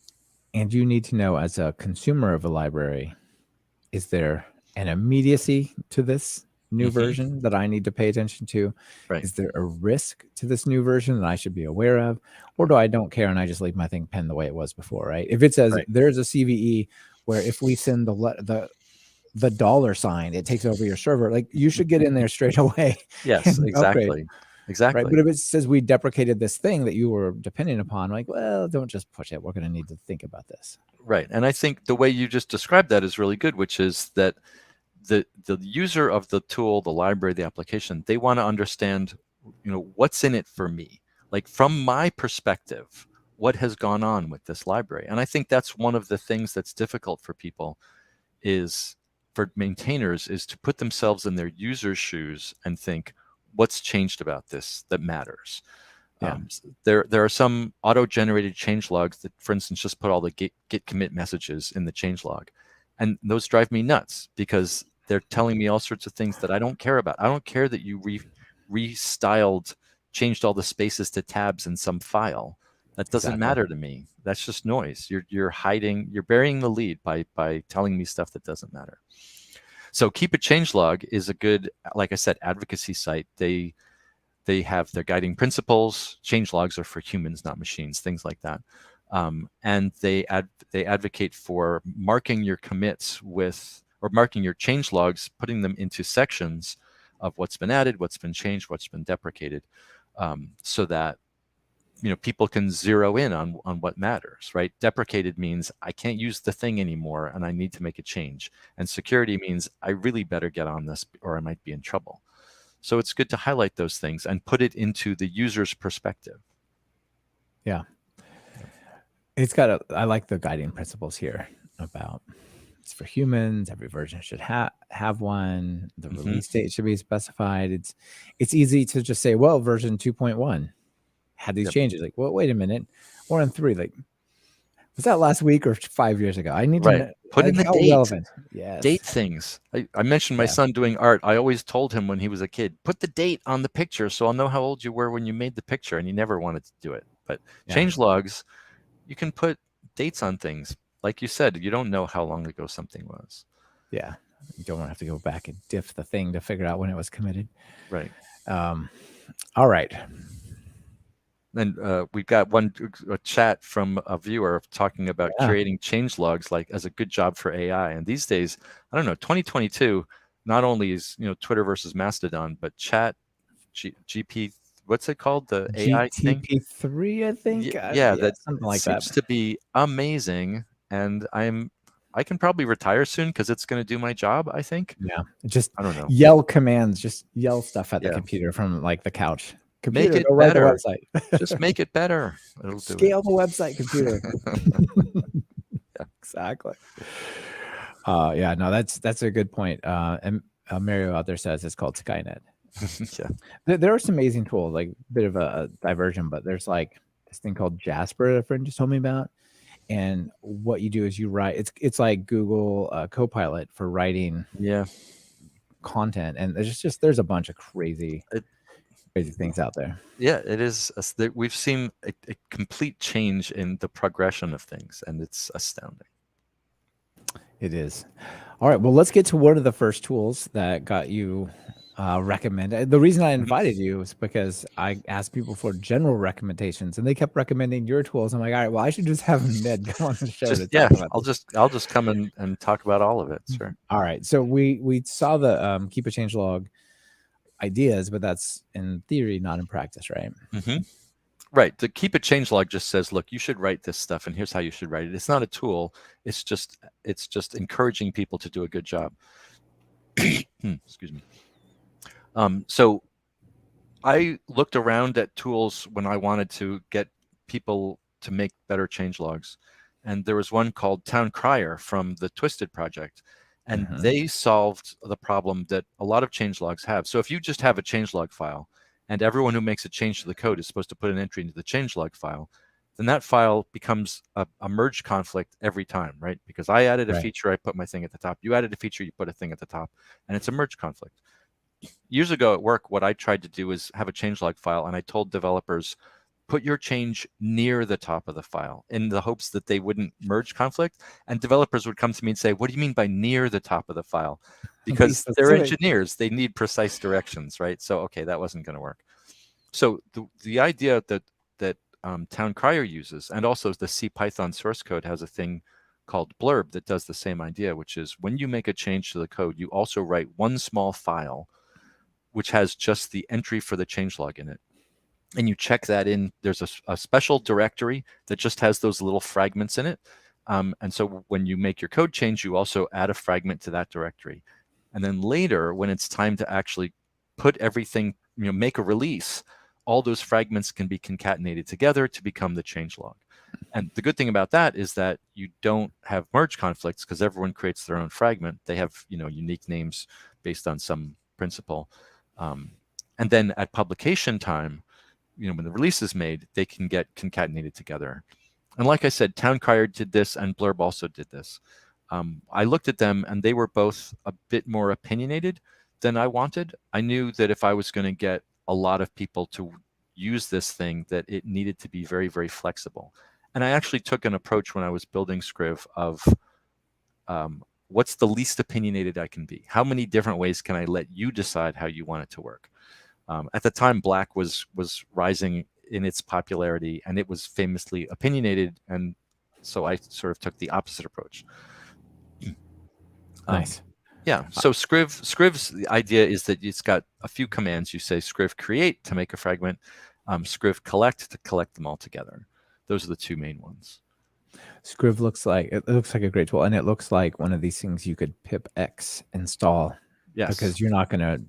and you need to know, as a consumer of a library, is there an immediacy to this new version that I need to pay attention to? Right. Is there a risk to this new version that I should be aware of? Or do I don't care and I just leave my thing penned the way it was before, right? If it says there's a CVE where if we send the $, it takes over your server, like, you should get in there straight away. Yes, exactly. Upgrade. Exactly. Right. But if it says we deprecated this thing that you were depending upon, like, well, don't just push it. We're going to need to think about this. Right. And I think the way you just described that is really good, which is that the user of the tool, the library, the application, they want to understand, what's in it for me. Like, from my perspective, what has gone on with this library? And I think that's one of the things that's difficult for people, is for maintainers, is to put themselves in their user's shoes and think, what's changed about this that matters? Yeah. There are some auto-generated changelogs that, for instance, just put all the git commit messages in the changelog. And those drive me nuts because they're telling me all sorts of things that I don't care about. I don't care that you restyled, changed all the spaces to tabs in some file. That doesn't matter to me. That's just noise. You're burying the lead by telling me stuff that doesn't matter. So Keep a Changelog is a good, like I said, advocacy site. They have their guiding principles. Changelogs are for humans, not machines, things like that. And they advocate for marking your commits or marking your changelogs, putting them into sections of what's been added, what's been changed, what's been deprecated, so that people can zero in on what matters, right? Deprecated means I can't use the thing anymore and I need to make a change. And security means I really better get on this or I might be in trouble. So it's good to highlight those things and put it into the user's perspective. Yeah. I like the guiding principles here about it's for humans. Every version should have one. The release date should be specified. It's easy to just say, well, version 2.1 had these changes. Like, well, wait a minute. We're on 3. Like, was that last week or 5 years ago? I need to know, put in the how date. Relevant. Yes. Date things. I mentioned my son doing art. I always told him when he was a kid, put the date on the picture so I'll know how old you were when you made the picture, and he never wanted to do it. But changelogs, you can put dates on things. Like you said, you don't know how long ago something was. Yeah. You don't have to go back and diff the thing to figure out when it was committed. Right. All right. And we've got a chat from a viewer talking about creating changelogs like as a good job for AI. And these days, I don't know, 2022, not only is Twitter versus Mastodon, but GP, what's it called? The AI thing? GTP3, I think. Yeah, that something like seems that. to be amazing. And I can probably retire soon because it's going to do my job, I think. Yeah. Just I don't know. Yell commands, just yell stuff at the computer from like the couch. Computer, make it better. Website. Just make it better. It'll Scale the website, computer. Exactly. No, that's a good point. And Mario out there says it's called Skynet. Yeah. There are some amazing tools, like a bit of a diversion, but there's like this thing called Jasper that a friend just told me about. And what you do is you write. It's like Google Copilot for writing Yeah. content, and there's a bunch of crazy It, things out there. yeah, it is. We've seen a complete change in the progression of things, and it's astounding. It is. All right. Well, let's get to one of the first tools that got you recommended. The reason I invited you is because I asked people for general recommendations, and they kept recommending your tools. I'm like, all right, well, I should just have Ned come on the show to talk about this. I'll just come and talk about all of it. Sure. All right. So we saw the keep a changelog ideas, but that's in theory, not in practice, right? Mm-hmm. Right. The keep a changelog just says, look, you should write this stuff, and here's how you should write it. It's not a tool. It's just encouraging people to do a good job. Excuse me. So I looked around at tools when I wanted to get people to make better changelogs, and there was one called Town Crier from the Twisted project, and they solved the problem that a lot of changelogs have. So if you just have a changelog file, and everyone who makes a change to the code is supposed to put an entry into the changelog file, then that file becomes a merge conflict every time, right? Because I added a feature, I put my thing at the top. You added a feature, you put a thing at the top, and it's a merge conflict. Years ago at work, what I tried to do is have a changelog file, and I told developers, put your change near the top of the file in the hopes that they wouldn't merge conflict. And developers would come to me and say, what do you mean by near the top of the file? Because they're engineers, they need precise directions, right? So, okay, that wasn't going to work. So the idea that Town Crier uses, and also the CPython source code has a thing called blurb that does the same idea, which is when you make a change to the code, you also write one small file which has just the entry for the changelog in it. And you check that in. There's a special directory that just has those little fragments in it. And so when you make your code change, you also add a fragment to that directory. And then later, when it's time to actually put everything, make a release, all those fragments can be concatenated together to become the changelog. And the good thing about that is that you don't have merge conflicts because everyone creates their own fragment. They have, unique names based on some principle. And then at publication time, when the release is made, they can get concatenated together. And like I said, Town Crier did this and Blurb also did this. I looked at them and they were both a bit more opinionated than I wanted. I knew that if I was going to get a lot of people to use this thing, that it needed to be very, very flexible. And I actually took an approach when I was building Scriv of what's the least opinionated I can be? How many different ways can I let you decide how you want it to work? At the time, Black was rising in its popularity, and it was famously opinionated, and so I sort of took the opposite approach. Nice. Yeah. So Scriv's the idea is that it's got a few commands. You say Scriv create to make a fragment, Scriv collect to collect them all together. Those are the two main ones. Scriv looks like a great tool, and it looks like one of these things you could pip X install. Yes. Because you're not going to,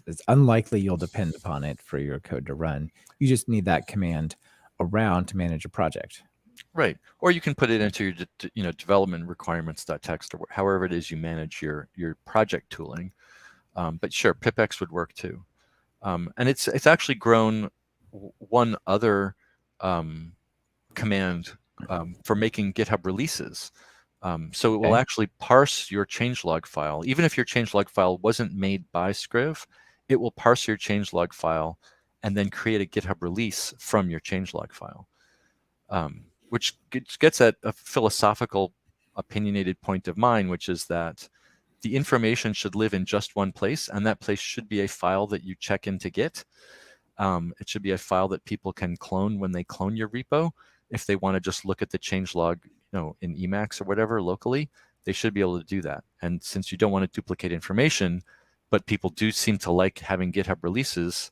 it's unlikely you'll depend upon it for your code to run. You just need that command around to manage a project. Right. Or you can put it into your, development requirements.txt or however it is you manage your project tooling. But sure, pipx would work too. And it's actually grown one other command for making GitHub releases. So it will actually parse your changelog file. Even if your changelog file wasn't made by Scriv, it will parse your changelog file and then create a GitHub release from your changelog file, which gets at a philosophical, opinionated point of mine, which is that the information should live in just one place, and that place should be a file that you check into Git. It should be a file that people can clone when they clone your repo. If they want to just look at the changelog, in Emacs or whatever locally, they should be able to do that. And since you don't want to duplicate information, but people do seem to like having GitHub releases,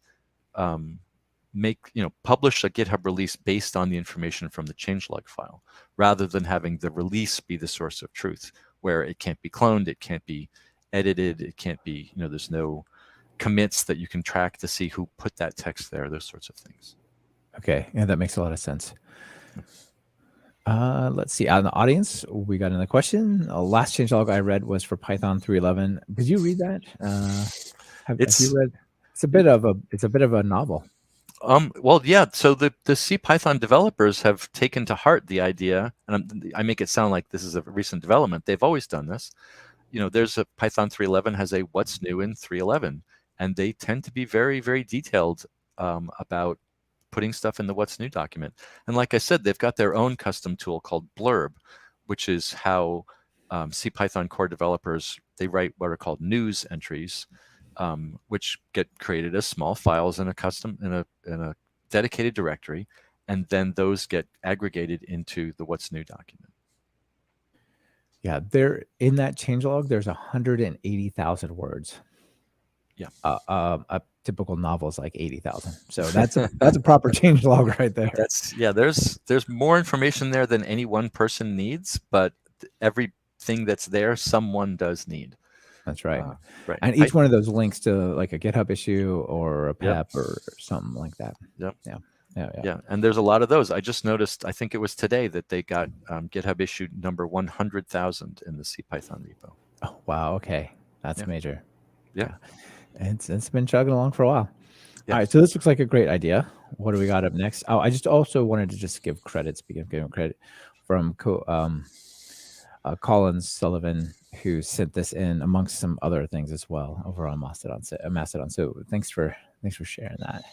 publish a GitHub release based on the information from the changelog file, rather than having the release be the source of truth, where it can't be cloned, it can't be edited, it can't be, there's no commits that you can track to see who put that text there, those sorts of things. Okay, yeah, that makes a lot of sense. Let's see. Out in the audience, we got another question. Last changelog I read was for Python 3.11. Did you read that? Have you It's read? It's a bit of a novel. well, yeah. So the C Python developers have taken to heart the idea, and I make it sound like this is a recent development. They've always done this. There's a Python 3.11 has a what's new in 3.11, and they tend to be very, very detailed about putting stuff in the what's new document. And like I said, they've got their own custom tool called Blurb, which is how C Python core developers, they write what are called news entries, which get created as small files in a dedicated directory, and then those get aggregated into the what's new document. Yeah, there in that changelog, there's 180,000 words. Yeah. A typical novel is like 80,000. So that's a proper changelog right there. There's more information there than any one person needs, but everything that's there, someone does need. That's right. Right. And each one of those links to like a GitHub issue or a Yep. PEP or something like that. Yep. Yeah. And there's a lot of those. I just noticed, I think it was today that they got GitHub issue number 100,000 in the CPython repo. Oh, wow. Okay. That's Yeah. major. Yeah. It's been chugging along for a while. Yeah. All right. So this looks like a great idea. What do we got up next? Oh, I just also wanted to just give credit, speaking of giving credit, from Colin Sullivan, who sent this in amongst some other things as well over on Mastodon. So thanks for sharing that.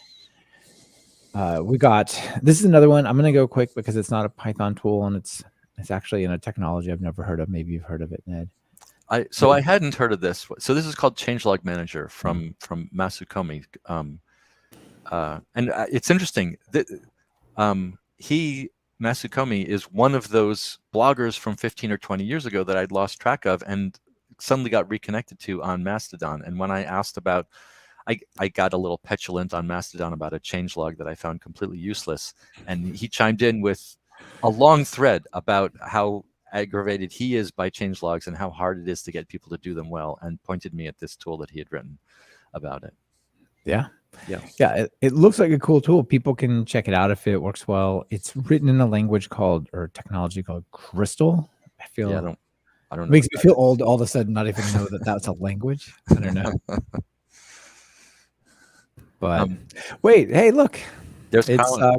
This is another one. I'm going to go quick because it's not a Python tool and it's actually in a technology I've never heard of. Maybe you've heard of it, Ned. I hadn't heard of this. So this is called Changelog Manager from Masukomi. And it's interesting that Masukomi is one of those bloggers from 15 or 20 years ago that I'd lost track of and suddenly got reconnected to on Mastodon. And when I asked about, I got a little petulant on Mastodon about a changelog that I found completely useless. And he chimed in with a long thread about how aggravated he is by changelogs and how hard it is to get people to do them well, and pointed me at this tool that he had written about it. Yeah. It looks like a cool tool. People can check it out if it works well. It's written in a language technology called Crystal. I don't know. Makes me feel old all of a sudden, not even know that that's a language. I don't know. But wait, hey, look. There's Colin.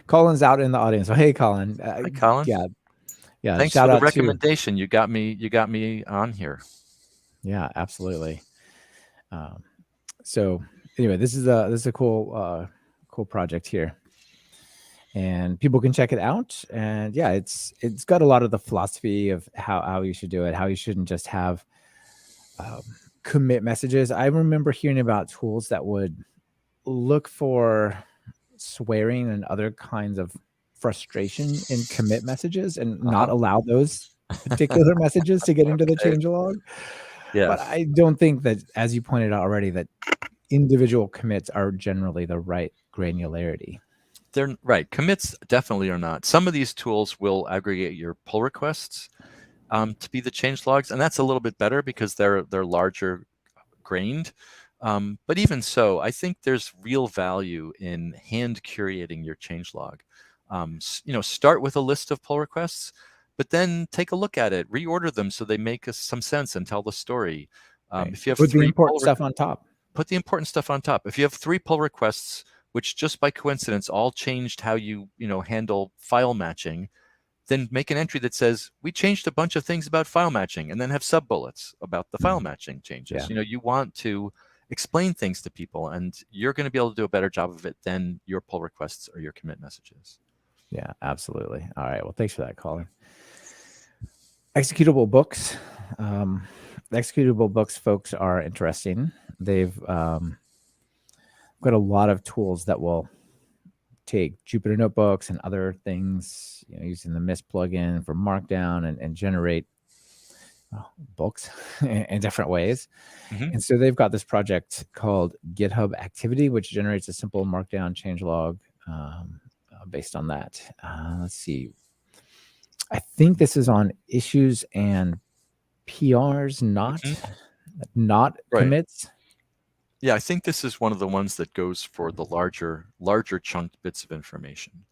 Colin's out in the audience. So hey, Colin. Hi, Colin. Yeah. Thanks for the recommendation. You got me on here. Yeah, absolutely. So anyway, this is a cool project here, and people can check it out. And yeah, it's got a lot of the philosophy of how you should do it, how you shouldn't just have commit messages. I remember hearing about tools that would look for swearing and other kinds of frustration in commit messages and not allow those particular messages to get into the changelog. Yeah. But I don't think that, as you pointed out already, that individual commits are generally the right granularity. They're right. Commits definitely are not. Some of these tools will aggregate your pull requests to be the changelogs, and that's a little bit better because they're larger grained. But even so, I think there's real value in hand curating your changelog. Start with a list of pull requests, but then take a look at it, reorder them so they make some sense and tell the story. Right. If you have put the important stuff on top. Put the important stuff on top. If you have 3 pull requests, which just by coincidence all changed how you handle file matching, then make an entry that says, we changed a bunch of things about file matching, and then have sub-bullets about the file matching changes. Yeah. You want to explain things to people, and you're going to be able to do a better job of it than your pull requests or your commit messages. Yeah, absolutely. All right. Well, thanks for that, Colin. Executable books. Executable books folks are interesting. They've got a lot of tools that will take Jupyter notebooks and other things, using the MIST plugin for Markdown and generate books in different ways. Mm-hmm. And so they've got this project called GitHub Activity, which generates a simple Markdown changelog based on that. Let's see. I think this is on issues and PRs, not right. commits. Yeah, I think this is one of the ones that goes for the larger chunked bits of information.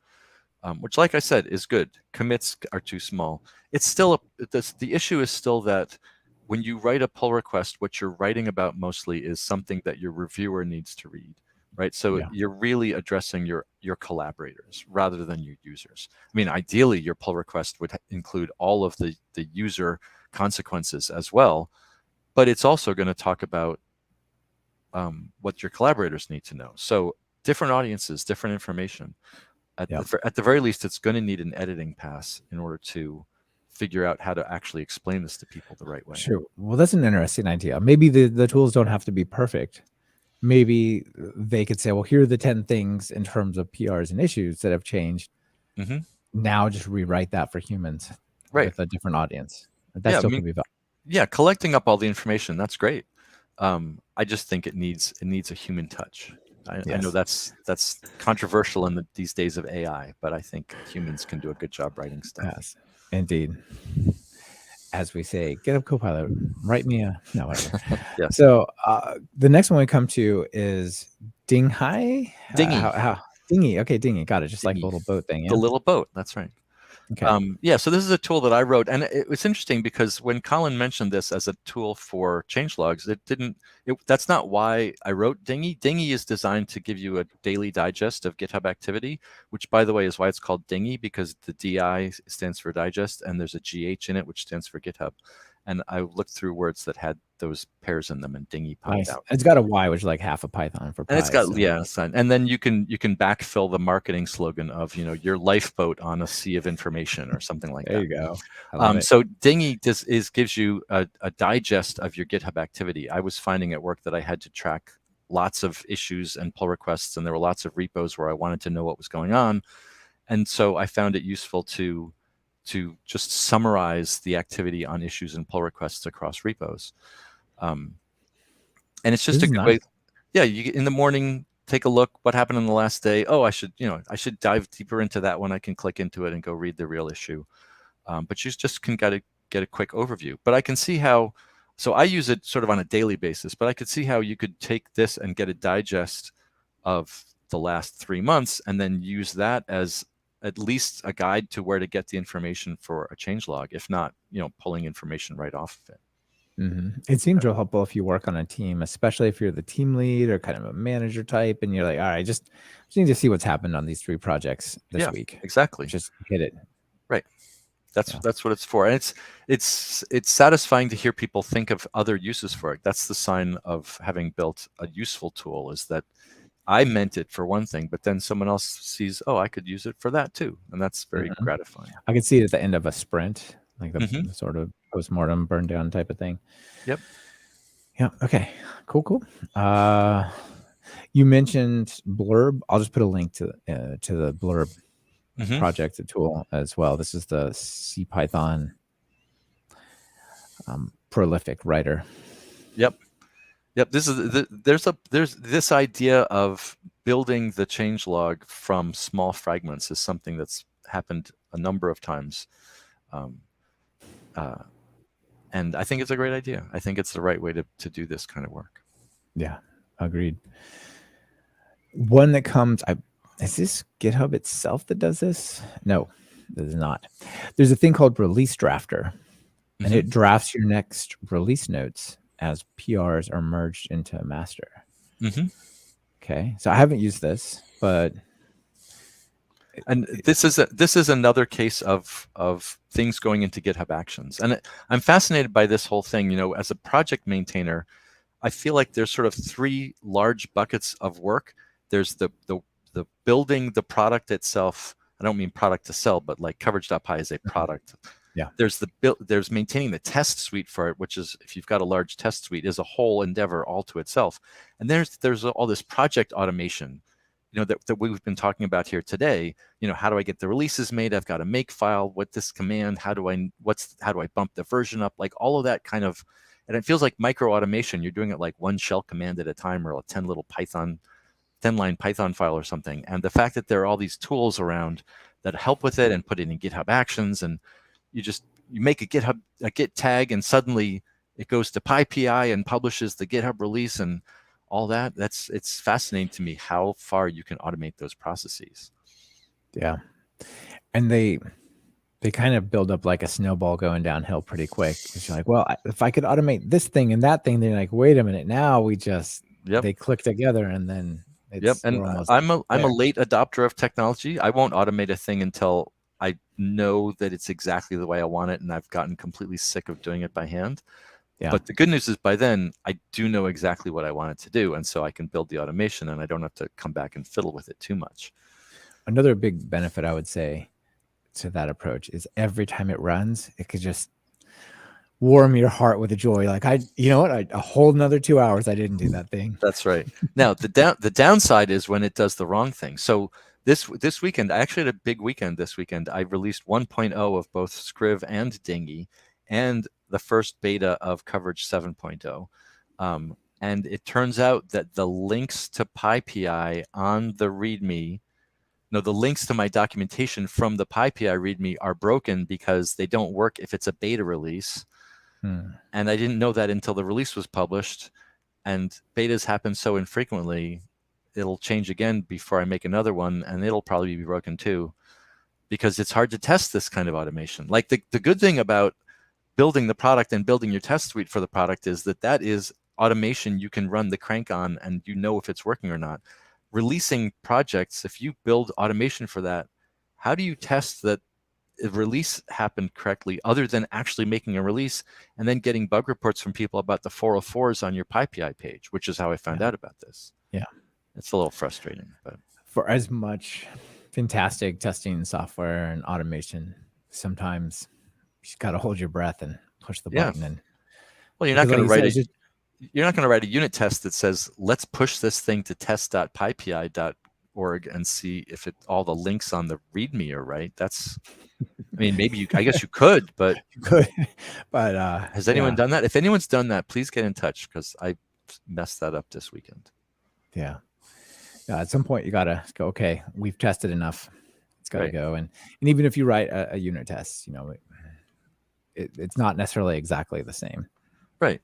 which, like I said, is good. Commits are too small. It's still the issue is still that when you write a pull request, what you're writing about mostly is something that your reviewer needs to read, right? So Yeah. you're really addressing your collaborators rather than your users. I mean, ideally, your pull request would include all of the user consequences as well, but it's also going to talk about what your collaborators need to know. So different audiences, different information. Yeah. At the very least, it's going to need an editing pass in order to figure out how to actually explain this to people the right way. Sure. Well, that's an interesting idea. Maybe the tools don't have to be perfect. Maybe they could say, well, here are the 10 things in terms of PRs and issues that have changed. Mm-hmm. Now just rewrite that for humans Right. with a different audience. That Yeah. I still mean, could be valuable. yeah. Collecting up all the information, that's great. I just think it needs a human touch. I know Yes. that's controversial in these days of AI, but I think humans can do a good job writing stuff. Yes, indeed. As we say, GitHub Copilot, write me a no, whatever. Yes. So the next one we come to is Dinghai. Dingy. How Dingy? Okay, Dingy. Got it. Just like a Dingy. little boat thing. The Yeah. little boat. That's right. Okay. Yeah, so this is a tool that I wrote, and it was interesting because when Colin mentioned this as a tool for changelogs, that's not why I wrote Dingy. Dingy is designed to give you a daily digest of GitHub activity, which, by the way, is why it's called Dingy, because the DI stands for digest, and there's a GH in it, which stands for GitHub. And I looked through words that had those pairs in them, and Dingy popped Nice. out. It's got a Y, which is like half a Python for And it's pi. got So. and then you can backfill the marketing slogan of your lifeboat on a sea of information or something like There that. you go. I love it. So Dingy gives you a digest of your GitHub activity. I was finding at work that I had to track lots of issues and pull requests, and there were lots of repos where I wanted to know what was going on, and so I found it useful to just summarize the activity on issues and pull requests across repos. And it's just This a is good nice. way. Yeah, you in the morning take a look what happened in the last day. Oh, I should dive deeper into that one. I can click into it and go read the real issue. But you just can get a quick overview. But I can see how. So I use it sort of on a daily basis. But I could see how you could take this and get a digest of the last 3 months, and then use that as at least a guide to where to get the information for a changelog. If not, pulling information right off of it. It seems real helpful if you work on a team, especially if you're the team lead or kind of a manager type, and you're like, all right, just need to see what's happened on these 3 projects this week. Exactly. Just hit it. Right. That's what it's for, and it's satisfying to hear people think of other uses for it. That's the sign of having built a useful tool, is that I meant it for one thing, but then someone else sees, oh, I could use it for that too, and that's very gratifying. I could see it at the end of a sprint, like the Mhm. sort of postmortem burn down type of thing. Yep. Yeah. Okay. Cool. You mentioned Blurb. I'll just put a link to the Blurb project, the tool as well. This is the CPython prolific writer. Yep. There's this idea of building the changelog from small fragments is something that's happened a number of times, and I think it's a great idea. I think it's the right way to do this kind of work. Yeah, agreed. One that comes, is this GitHub itself that does this? No, it is not. There's a thing called Release Drafter, and it drafts your next release notes as PRs are merged into a master. Okay, so I haven't used this, but this is another case of things going into GitHub Actions, and I'm fascinated by this whole thing. As a project maintainer, I feel like there's sort of 3 large buckets of work. There's the building the product itself. I don't mean product to sell, but like coverage.py is a product. Yeah. There's maintaining the test suite for it, which is, if you've got a large test suite, is a whole endeavor all to itself. And there's all this project automation, that we've been talking about here today. How do I get the releases made? I've got a make file with this command. How do I bump the version up? Like all of that kind of, and it feels like micro automation. You're doing it like one shell command at a time, or a 10-line Python file or something. And the fact that there are all these tools around that help with it and put it in GitHub Actions, and you make a Git tag, and suddenly it goes to PyPI and publishes the GitHub release and all that. It's fascinating to me how far you can automate those processes. Yeah. And they kind of build up like a snowball going downhill pretty quick. Because you're like, well, if I could automate this thing and that thing, then you're like, wait a minute, now Yep. they click together, and then Yep. And we're almost I'm a there. late adopter of technology. I won't automate a thing until I know that it's exactly the way I want it, and I've gotten completely sick of doing it by hand. Yeah. But the good news is by then I do know exactly what I want it to do, and so I can build the automation, and I don't have to come back and fiddle with it too much. Another big benefit I would say to that approach is every time it runs, it could just warm your heart with a joy. Like, you know what? A whole another 2 hours I didn't do that thing. That's right. Now the downside is when it does the wrong thing. So this weekend, I actually had a big weekend this weekend. I released 1.0 of both Scriv and Dingy, and the first beta of Coverage 7.0. And it turns out that the links to PyPI on the README, no, the links to my documentation from the PyPI README are broken because they don't work if it's a beta release. And I didn't know that until the release was published. And betas happen so infrequently, it'll change again before I make another one, and it'll probably be broken too, because it's hard to test this kind of automation. Like the good thing about building the product and building your test suite for the product is that is automation you can run the crank on, and you know if it's working or not. Releasing projects, if you build automation for that, how do you test that the release happened correctly other than actually making a release and then getting bug reports from people about the 404s on your PyPI page, which is how I found out about this. Yeah. It's a little frustrating, but for as much fantastic testing software and automation, sometimes you just got to hold your breath and push the button. And well, you're not going to write a unit test that says, let's push this thing to test.pypi.org and see if all the links on the README are right. That's, I mean, maybe I guess you could, but you could. But has anyone done that? If anyone's done that, please get in touch, because I messed that up this weekend. Yeah. At some point you got to go, okay, we've tested enough. It's got to go. And even if you write a unit test, it's not necessarily exactly the same. Right.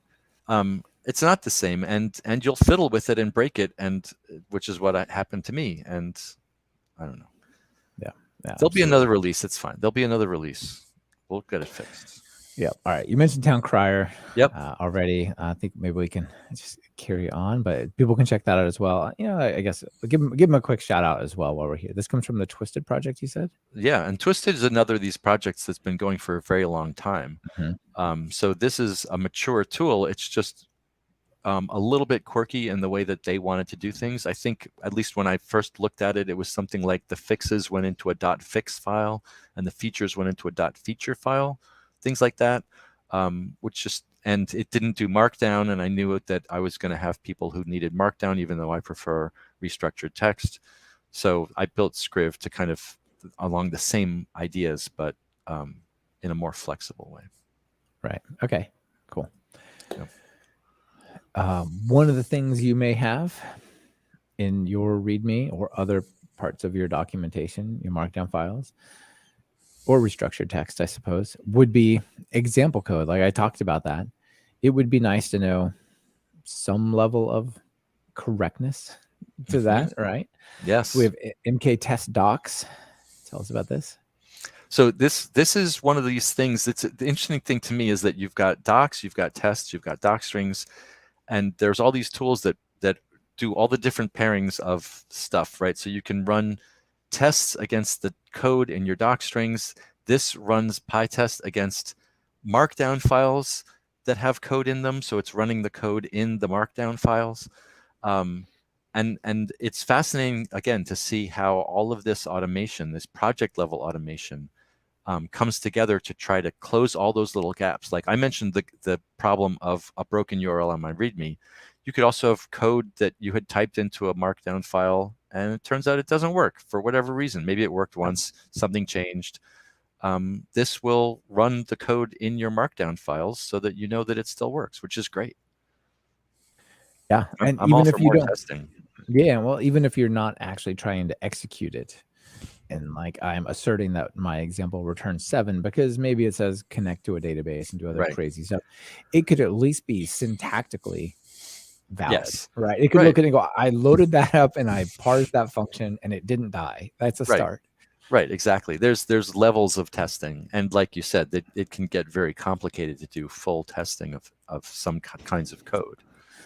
It's not the same, and you'll fiddle with it and break it, and which is what happened to me. And I don't know. Yeah. There'll be another release. It's fine. There'll be another release. We'll get it fixed. Yeah. All right. You mentioned Town Crier. Yep. Already. I think maybe we can just carry on, but people can check that out as well. I guess give them a quick shout out as well while we're here. This comes from the Twisted project, you said? Yeah, and Twisted is another of these projects that's been going for a very long time. Mm-hmm. So this is a mature tool. It's just a little bit quirky in the way that they wanted to do things. I think, at least when I first looked at it, it was something like the fixes went into a .fix file and the features went into a .feature file, things like that, and it didn't do Markdown, and I knew that I was going to have people who needed Markdown, even though I prefer restructured text. So I built Scriv to kind of along the same ideas, but in a more flexible way. Right. Okay, cool. Yep. One of the things you may have in your README or other parts of your documentation, your Markdown files, or restructured text, I suppose, would be example code. Like I talked about that. It would be nice to know some level of correctness to that, right? Yes. We have MK test docs. Tell us about this. So this is one of these things. The interesting thing to me is that you've got docs, you've got tests, you've got doc strings, and there's all these tools that do all the different pairings of stuff, right? So you can run tests against the code in your doc strings. This runs PyTest against Markdown files that have code in them, so it's running the code in the Markdown files. And it's fascinating, again, to see how all of this automation, this project level automation, comes together to try to close all those little gaps. Like I mentioned the problem of a broken URL on my README. You could also have code that you had typed into a Markdown file, and it turns out it doesn't work for whatever reason. Maybe it worked once, something changed. This will run the code in your Markdown files so that you know that it still works, which is great. Yeah, and I'm even if you don't testing. Yeah, well, even if you're not actually trying to execute it, and like I'm asserting that my example returns 7 because maybe it says connect to a database and do other crazy stuff, it could at least be syntactically valid, right? It could look at it and go, I loaded that up and I parsed that function and it didn't die. That's a start. Right, exactly. There's levels of testing, and like you said, that it can get very complicated to do full testing of some kinds of code.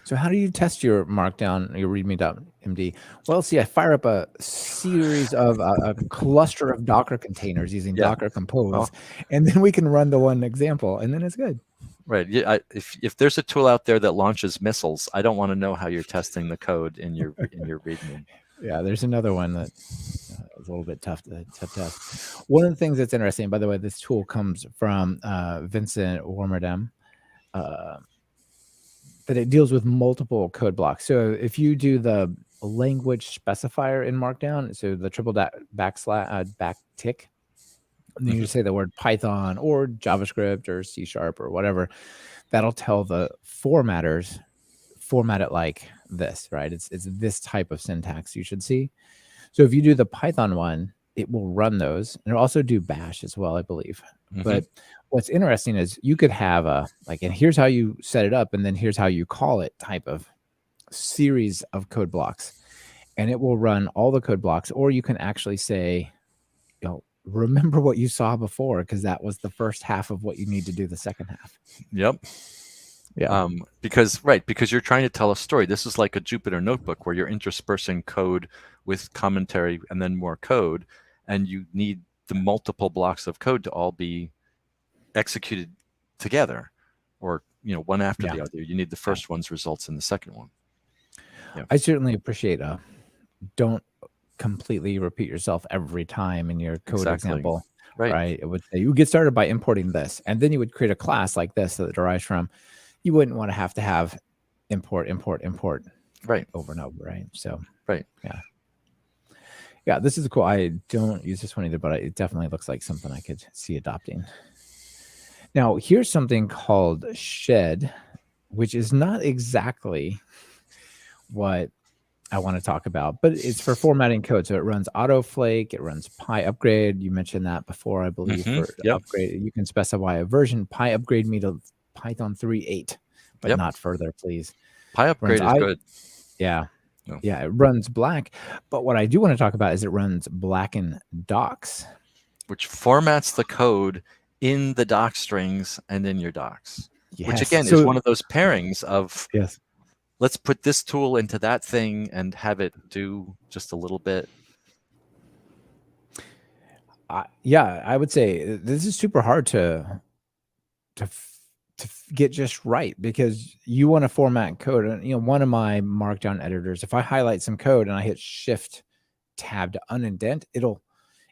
So how do you test your Markdown, your README.md? Well, see, I fire up a series of a cluster of Docker containers using Yeah. Docker Compose, Oh, and then we can run the one example, and then it's good. right. Yeah. If there's a tool out there that launches missiles, I don't want to know how you're testing the code in your README. Yeah, there's another one that is a little bit tough to test. One of the things that's interesting, by the way, this tool comes from Vincent Warmerdam, that it deals with multiple code blocks. So if you do the language specifier in Markdown, so the triple back tick, and then you say the word Python or JavaScript or C# or whatever, that'll tell the formatters, format it like this, right? It's this type of syntax you should see. So if you do the Python one, it will run those, and it'll also do bash as well, I believe. But what's interesting is you could have a and here's how you set it up, and then here's how you call it type of series of code blocks, and it will run all the code blocks. Or you can actually say, remember what you saw before, because that was the first half of what you need to do the second half. Yep. Yeah. Because you're trying to tell a story. This is like a Jupyter notebook where you're interspersing code with commentary and then more code, and you need the multiple blocks of code to all be executed together, or one after the other. You need the first one's results in the second one. Yeah. I certainly appreciate don't completely repeat yourself every time in your code example. Right. It would say you get started by importing this, and then you would create a class like this that derives from. You wouldn't want to have import right over and over, right? So yeah, this is cool. I don't use this one either, but it definitely looks like something I could see adopting. Now here's something called Shed, which is not exactly what I want to talk about, but it's for formatting code. So it runs autoflake, it runs PyUpgrade. You mentioned that before, I believe. For upgrade, you can specify a version. PyUpgrade me to Python 3.8, but not further, please. PyUpgrade is good. Yeah. Yeah, it runs black. But what I do want to talk about is it runs blacken docs, which formats the code in the doc strings and in your docs. Yes. Which again is one of those pairings of let's put this tool into that thing and have it do just a little bit. Yeah, I would say this is super hard to get just right, because you want to format code. And one of my Markdown editors, if I highlight some code and I hit Shift Tab to unindent, it'll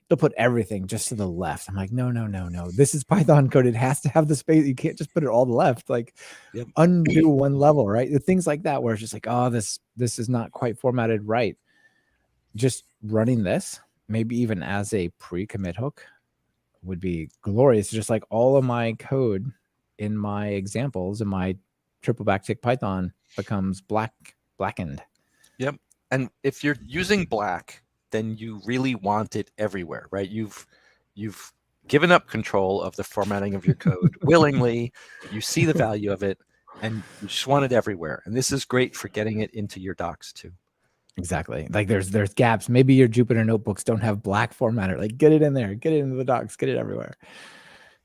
put everything just to the left. I'm like, no. This is Python code. It has to have the space. You can't just put it all to the left. Like undo one level, right? Things like that, where it's just like, oh, this is not quite formatted right. Just running this, maybe even as a pre-commit hook, would be glorious. Just like all of my code in my examples in my triple backtick Python becomes blackened. Yep. And if you're using black, then you really want it everywhere, right? You've given up control of the formatting of your code willingly. You see the value of it, and you just want it everywhere. And this is great for getting it into your docs too. Exactly. Like there's gaps. Maybe your Jupyter notebooks don't have black formatter. Like get it in there, get it into the docs, get it everywhere.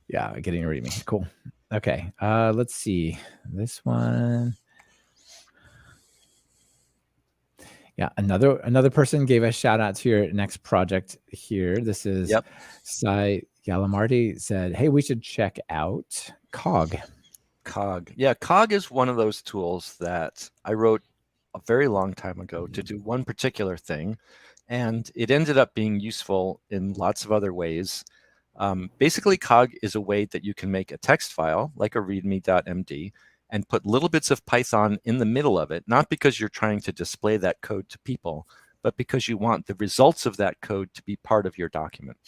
Yeah, getting your README. Cool. Okay. Let's see this one. Yeah, another person gave a shout out to your next project here. This is Sai Galamardi said, hey, we should check out Cog. Yeah, Cog is one of those tools that I wrote a very long time ago to do one particular thing, and it ended up being useful in lots of other ways. Basically, Cog is a way that you can make a text file like a readme.md and put little bits of Python in the middle of it, not because you're trying to display that code to people, but because you want the results of that code to be part of your document.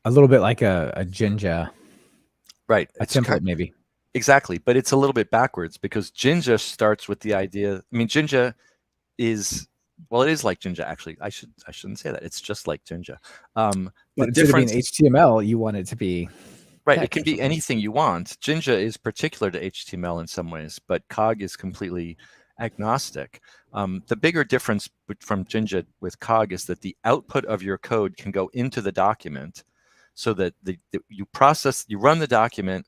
A little bit like a Jinja. Right. A template, maybe. Exactly. But it's a little bit backwards, because Jinja starts with the idea. I mean, Jinja is, well, it is like Jinja, actually. I shouldn't say that. It's just like Jinja. But instead of being HTML, you want it to be right. It can be anything you want. Jinja is particular to HTML in some ways, but Cog is completely agnostic. The bigger difference from Jinja with Cog is that the output of your code can go into the document, so that you run the document.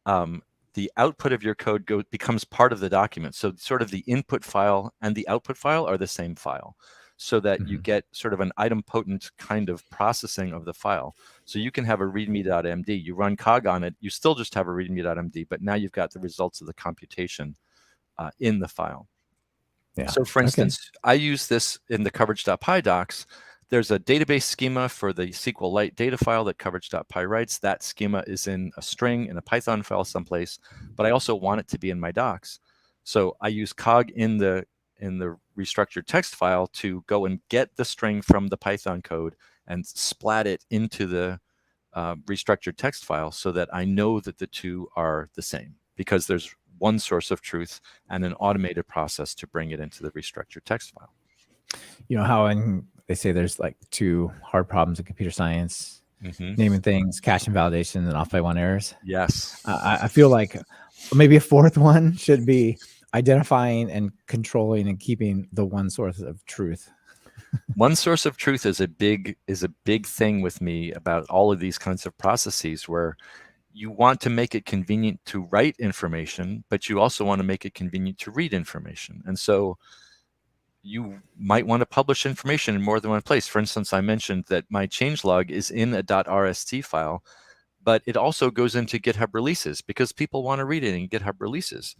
The output of your code becomes part of the document. So sort of the input file and the output file are the same file, so that you get sort of an idempotent kind of processing of the file. So you can have a readme.md, you run Cog on it, you still just have a readme.md, but now you've got the results of the computation in the file. Yeah. So for instance, I use this in the coverage.py docs. There's a database schema for the SQLite data file that coverage.py writes. That schema is in a string in a Python file someplace, but I also want it to be in my docs. So I use Cog in the restructured text file to go and get the string from the Python code and splat it into the restructured text file, so that I know that the two are the same, because there's one source of truth and an automated process to bring it into the restructured text file. You know how they say there's like two hard problems in computer science, naming things, cache invalidation, and off by one errors. Yes. I feel like maybe a fourth one should be identifying and controlling and keeping the one source of truth. One source of truth is a big thing with me about all of these kinds of processes, where you want to make it convenient to write information, but you also want to make it convenient to read information. And so you might want to publish information in more than one place. For instance, I mentioned that my changelog is in a .rst file, but it also goes into GitHub releases because people want to read it in GitHub releases.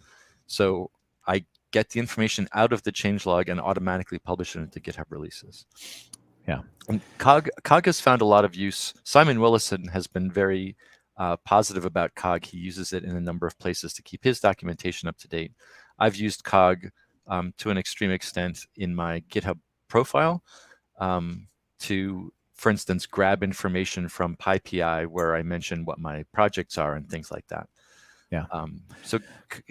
So I get the information out of the changelog and automatically publish it into GitHub releases. Yeah. And Cog has found a lot of use. Simon Willison has been very positive about Cog. He uses it in a number of places to keep his documentation up to date. I've used Cog to an extreme extent in my GitHub profile to, for instance, grab information from PyPI where I mention what my projects are and things like that. Yeah. So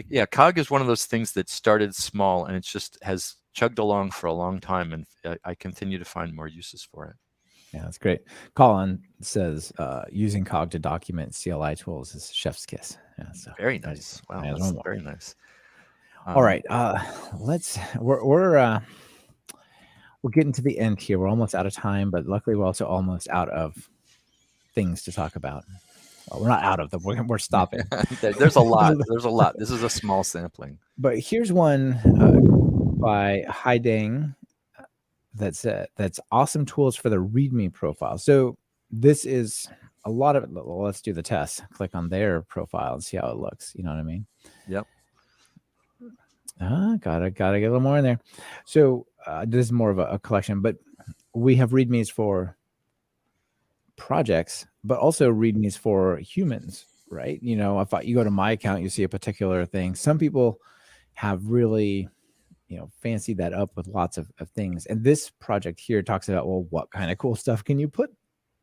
yeah, Cog is one of those things that started small and it just has chugged along for a long time, and I continue to find more uses for it. Yeah, that's great. Colin says using Cog to document CLI tools is chef's kiss. Yeah, so very nice. Wow, that's very nice. All right, we're getting to the end here. We're almost out of time, but luckily we're also almost out of things to talk about. Well, we're not out of them. We're stopping. There's a lot. There's a lot. This is a small sampling. But here's one by Haidang that's awesome tools for the README profile. So this is a lot of it. Well, let's do the test. Click on their profile and see how it looks. You know what I mean? Yep. Gotta get a little more in there. So this is more of a collection, but we have READMEs for projects, but also READMEs for humans, right? You know, if you go to my account, you see a particular thing. Some people have really, fancied that up with lots of things. And this project here talks about, well, what kind of cool stuff can you put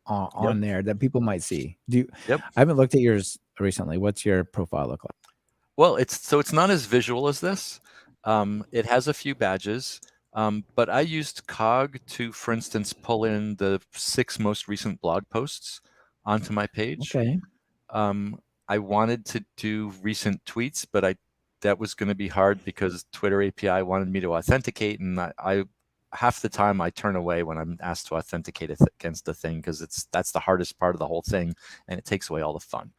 on there that people might see? I haven't looked at yours recently. What's your profile look like? Well, it's not as visual as this. It has a few badges, but I used Cog to, for instance, pull in the 6 most recent blog posts onto my page. Okay. I wanted to do recent tweets, but that was going to be hard because Twitter API wanted me to authenticate, and I half the time I turn away when I'm asked to authenticate against the thing, because that's the hardest part of the whole thing, and it takes away all the fun.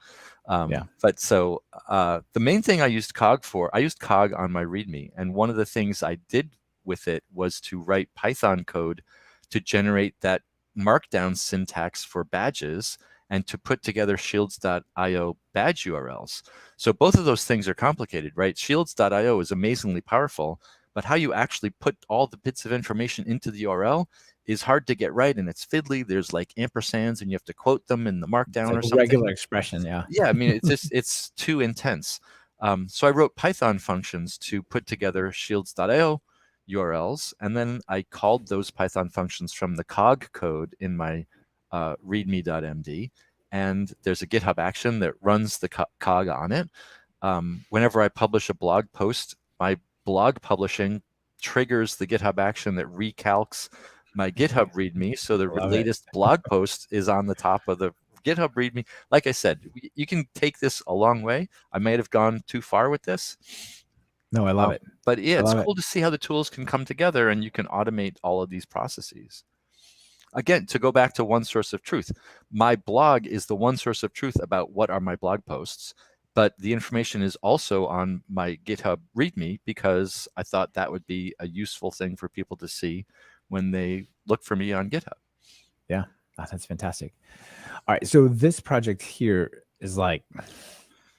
But so the main thing I used Cog for, I used Cog on my README, and one of the things I did with it was to write Python code to generate that markdown syntax for badges and to put together shields.io badge URLs. So both of those things are complicated, right? Shields.io is amazingly powerful, but how you actually put all the bits of information into the URL is hard to get right, and it's fiddly. There's like ampersands, and you have to quote them in the markdown or something. Regular expression, yeah. Yeah, I mean, it's too intense. So I wrote Python functions to put together shields.io URLs, and then I called those Python functions from the Cog code in my readme.md, and there's a GitHub action that runs the Cog on it. Whenever I publish a blog post, my blog publishing triggers the GitHub action that recalcs my GitHub README, so the latest blog post is on the top of the GitHub README. Like I said, you can take this a long way. I might have gone too far with this, No, I love it. But yeah, I it's love it. cool to see how the tools can come together and you can automate all of these processes. Again, to go back to one source of truth, my blog is the one source of truth about what are my blog posts, but the information is also on my GitHub README because I thought that would be a useful thing for people to see when they look for me on GitHub. Yeah, that's fantastic. All right, so this project here is like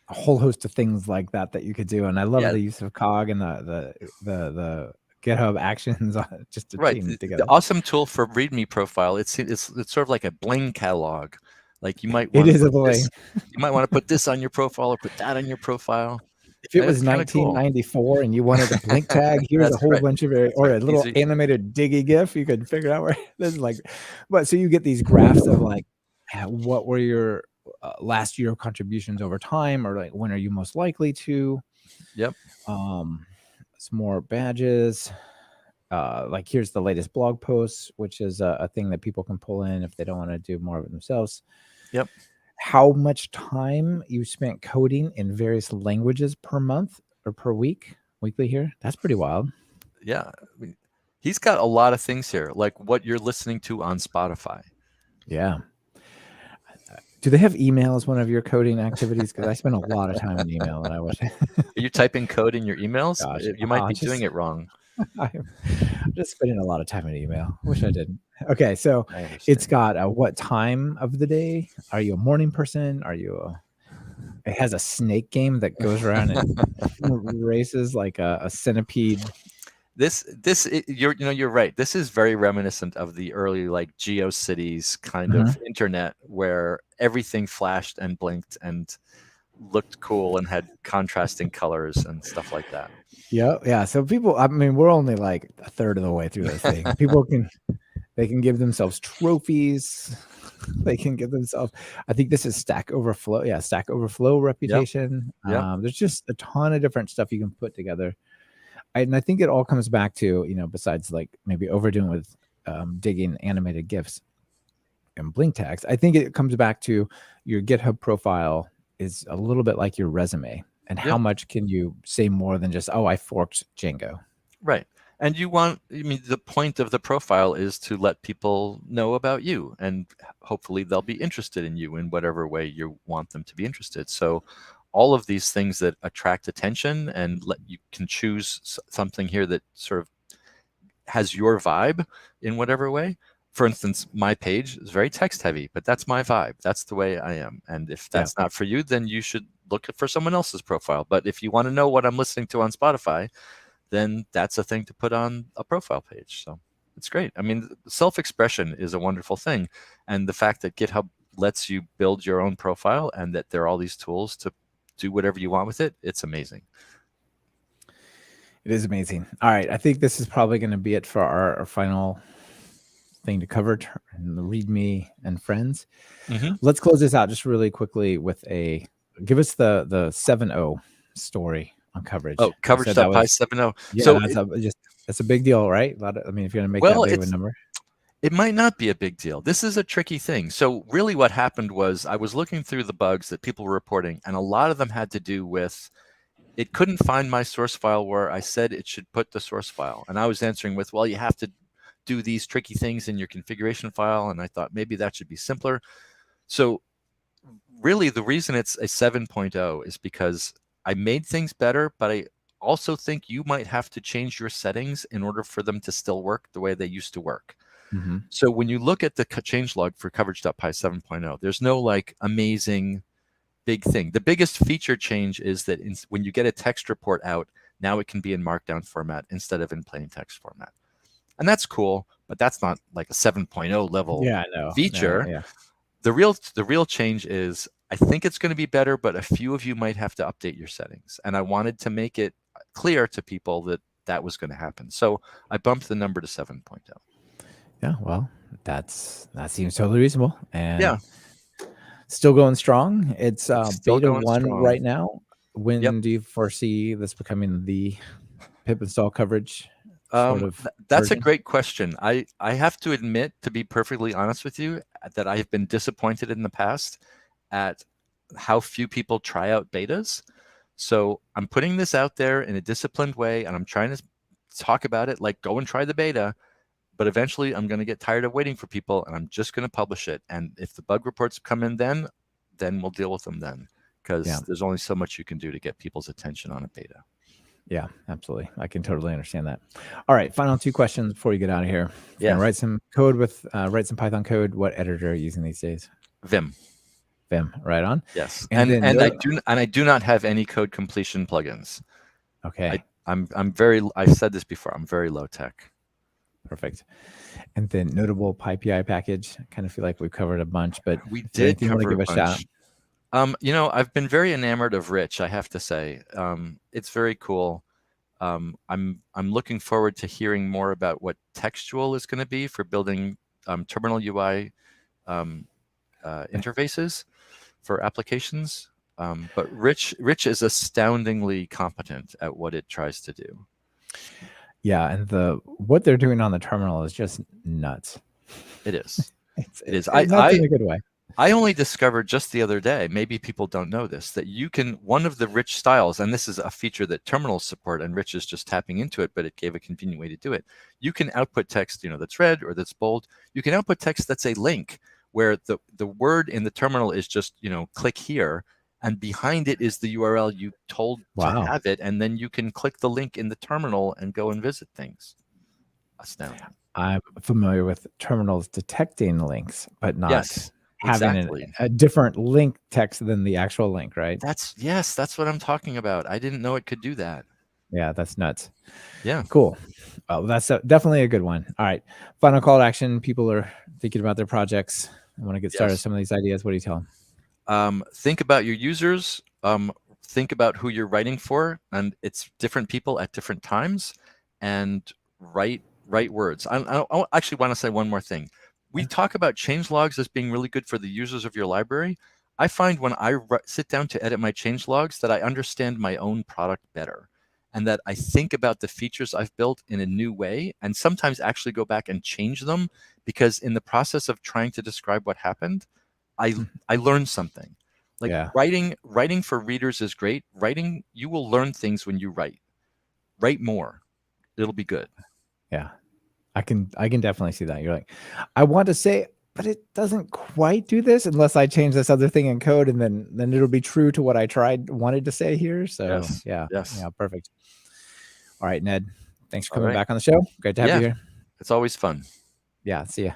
a whole host of things like that you could do, and I love Yeah, the use of cog and the GitHub actions just to right. chain The together. awesome tool for README profile, it's sort of like a bling catalog. Like you might It want to is a put bling. this, you might want to put this on your profile or put that on your profile. If it It's was kind of cool. 1994 and you wanted a blink tag, here's a That's whole right. bunch of That's or right. a little Easy. animated diggy gif. You could figure out where this is like. But so you get these graphs of like, what were your last year contributions over time, or like when are you most likely to? Yep. Some more badges. Like here's the latest blog posts, which is a thing that people can pull in if they don't want to do more of it themselves. Yep. How much time you spent coding in various languages per month or per week, weekly here. That's pretty wild. Yeah. I mean, he's got a lot of things here, like what you're listening to on Spotify. Yeah. Do they have email as one of your coding activities? Because I spend a lot of time in email, and I wish. Are you typing code in your emails? Gosh, You might be doing just it wrong. I'm just spending a lot of time in email. Wish I didn't. Okay, so I it's understand. got what time of the day? Are you a morning person? Are you a? It has a snake game that goes around and races like a centipede. You're right. This is very reminiscent of the early like GeoCities kind of Mhm. internet where everything flashed and blinked and looked cool and had contrasting colors and stuff like that. Yeah. So people, I mean, we're only like a third of the way through this thing. People they can give themselves trophies. They can give themselves. I think this is Stack Overflow. Yeah, Stack Overflow Yep. reputation. Yep. There's just a ton of different stuff you can put together, and I think it all comes back to besides like maybe overdoing with digging animated GIFs and blink tags. I think it comes back to your GitHub profile is a little bit like your resume, and how Yep. much can you say more than just I forked Django. Right. And I mean, the point of the profile is to let people know about you, and hopefully they'll be interested in you in whatever way you want them to be interested. So, all of these things that attract attention and let you can choose something here that sort of has your vibe in whatever way. For instance, my page is very text heavy, but that's my vibe. That's the way I am. And if Yeah. that's not for you, then you should look for someone else's profile. But if you want to know what I'm listening to on Spotify, then that's a thing to put on a profile page. So it's great. I mean, self-expression is a wonderful thing. And the fact that GitHub lets you build your own profile and that there are all these tools to do whatever you want with it, it's amazing. It is amazing. All right. I think this is probably going to be it for our final thing to cover in the README and friends. Mm-hmm. Let's close this out just really quickly with give us the 7.0 story on coverage. Oh, coverage.py 7.0. Yeah, So that's a big deal, right? I mean, if you're going to make well, that big of a number. it might not be a big deal. This is a tricky thing. So really what happened was I was looking through the bugs that people were reporting, and a lot of them had to do with it couldn't find my source file where I said it should put the source file. And I was answering with, well, you have to do these tricky things in your configuration file. And I thought maybe that should be simpler. So really the reason it's a 7.0 is because I made things better, but I also think you might have to change your settings in order for them to still work the way they used to work. Mm-hmm. So when you look at the changelog for coverage.py 7.0, there's no like amazing big thing. The biggest feature change is that when you get a text report out, now it can be in markdown format instead of in plain text format. And that's cool, but that's not like a 7.0 level feature. No, yeah. The real change is I think it's going to be better, but a few of you might have to update your settings. And I wanted to make it clear to people that that was going to happen. So I bumped the number to 7.0. Yeah, well, that seems totally reasonable. And yeah, still going strong. It's still beta going 1 strong right now. When Yep. do you foresee this becoming the pip install coverage sort of That's version? a great question. I have to admit, to be perfectly honest with you, that I have been disappointed in the past at how few people try out betas. So I'm putting this out there in a disciplined way, and I'm trying to talk about it like go and try the beta. But eventually, I'm going to get tired of waiting for people, and I'm just going to publish it. And if the bug reports come in, then we'll deal with them then, because there's only so much you can do to get people's attention on a beta. Yeah, absolutely. I can totally understand that. All right, final 2 questions before you get out of here. Yeah. Write some code with write some Python code. What editor are you using these days? Vim. Vim, right on. Yes, and I do not have any code completion plugins. Okay. I've said this before. I'm very low tech. Perfect. And then notable PyPI package. I kind of feel like we've covered a bunch, but we did cover a bunch. I've been very enamored of Rich, I have to say. It's very cool. I'm looking forward to hearing more about what textual is going to be for building terminal UI interfaces for applications. But Rich is astoundingly competent at what it tries to do. Yeah, and what they're doing on the terminal is just nuts. It is. It is. Nuts in a good way. I only discovered just the other day, maybe people don't know this, that you can, one of the Rich styles, and this is a feature that terminals support, and Rich is just tapping into it, but it gave a convenient way to do it. You can output text, that's red or that's bold. You can output text that's a link, where the word in the terminal is just, click here, and behind it is the URL you told to have it, and then you can click the link in the terminal and go and visit things. Astounding. I'm familiar with terminals detecting links, but not having a different link text than the actual link, right? That's what I'm talking about. I didn't know it could do that. Yeah, that's nuts. Yeah. Cool. Well, that's definitely a good one. All right. Final call to action. People are thinking about their projects. I want to get started with some of these ideas. What do you tell them? Think about your users. Think about who you're writing for, and it's different people at different times, and write words. I actually want to say one more thing. We talk about changelogs as being really good for the users of your library. I find when I sit down to edit my changelogs that I understand my own product better, and that I think about the features I've built in a new way, and sometimes actually go back and change them, because in the process of trying to describe what happened, I learned something. Writing for readers is great. You will learn things when you write. Write more. It'll be good. Yeah. I can definitely see that. You're like, I want to say, but it doesn't quite do this unless I change this other thing in code, and then it'll be true to what I wanted to say here. So yeah, perfect. All right, Ned, thanks for coming back on the show. Great to have you here. It's always fun. Yeah, see ya.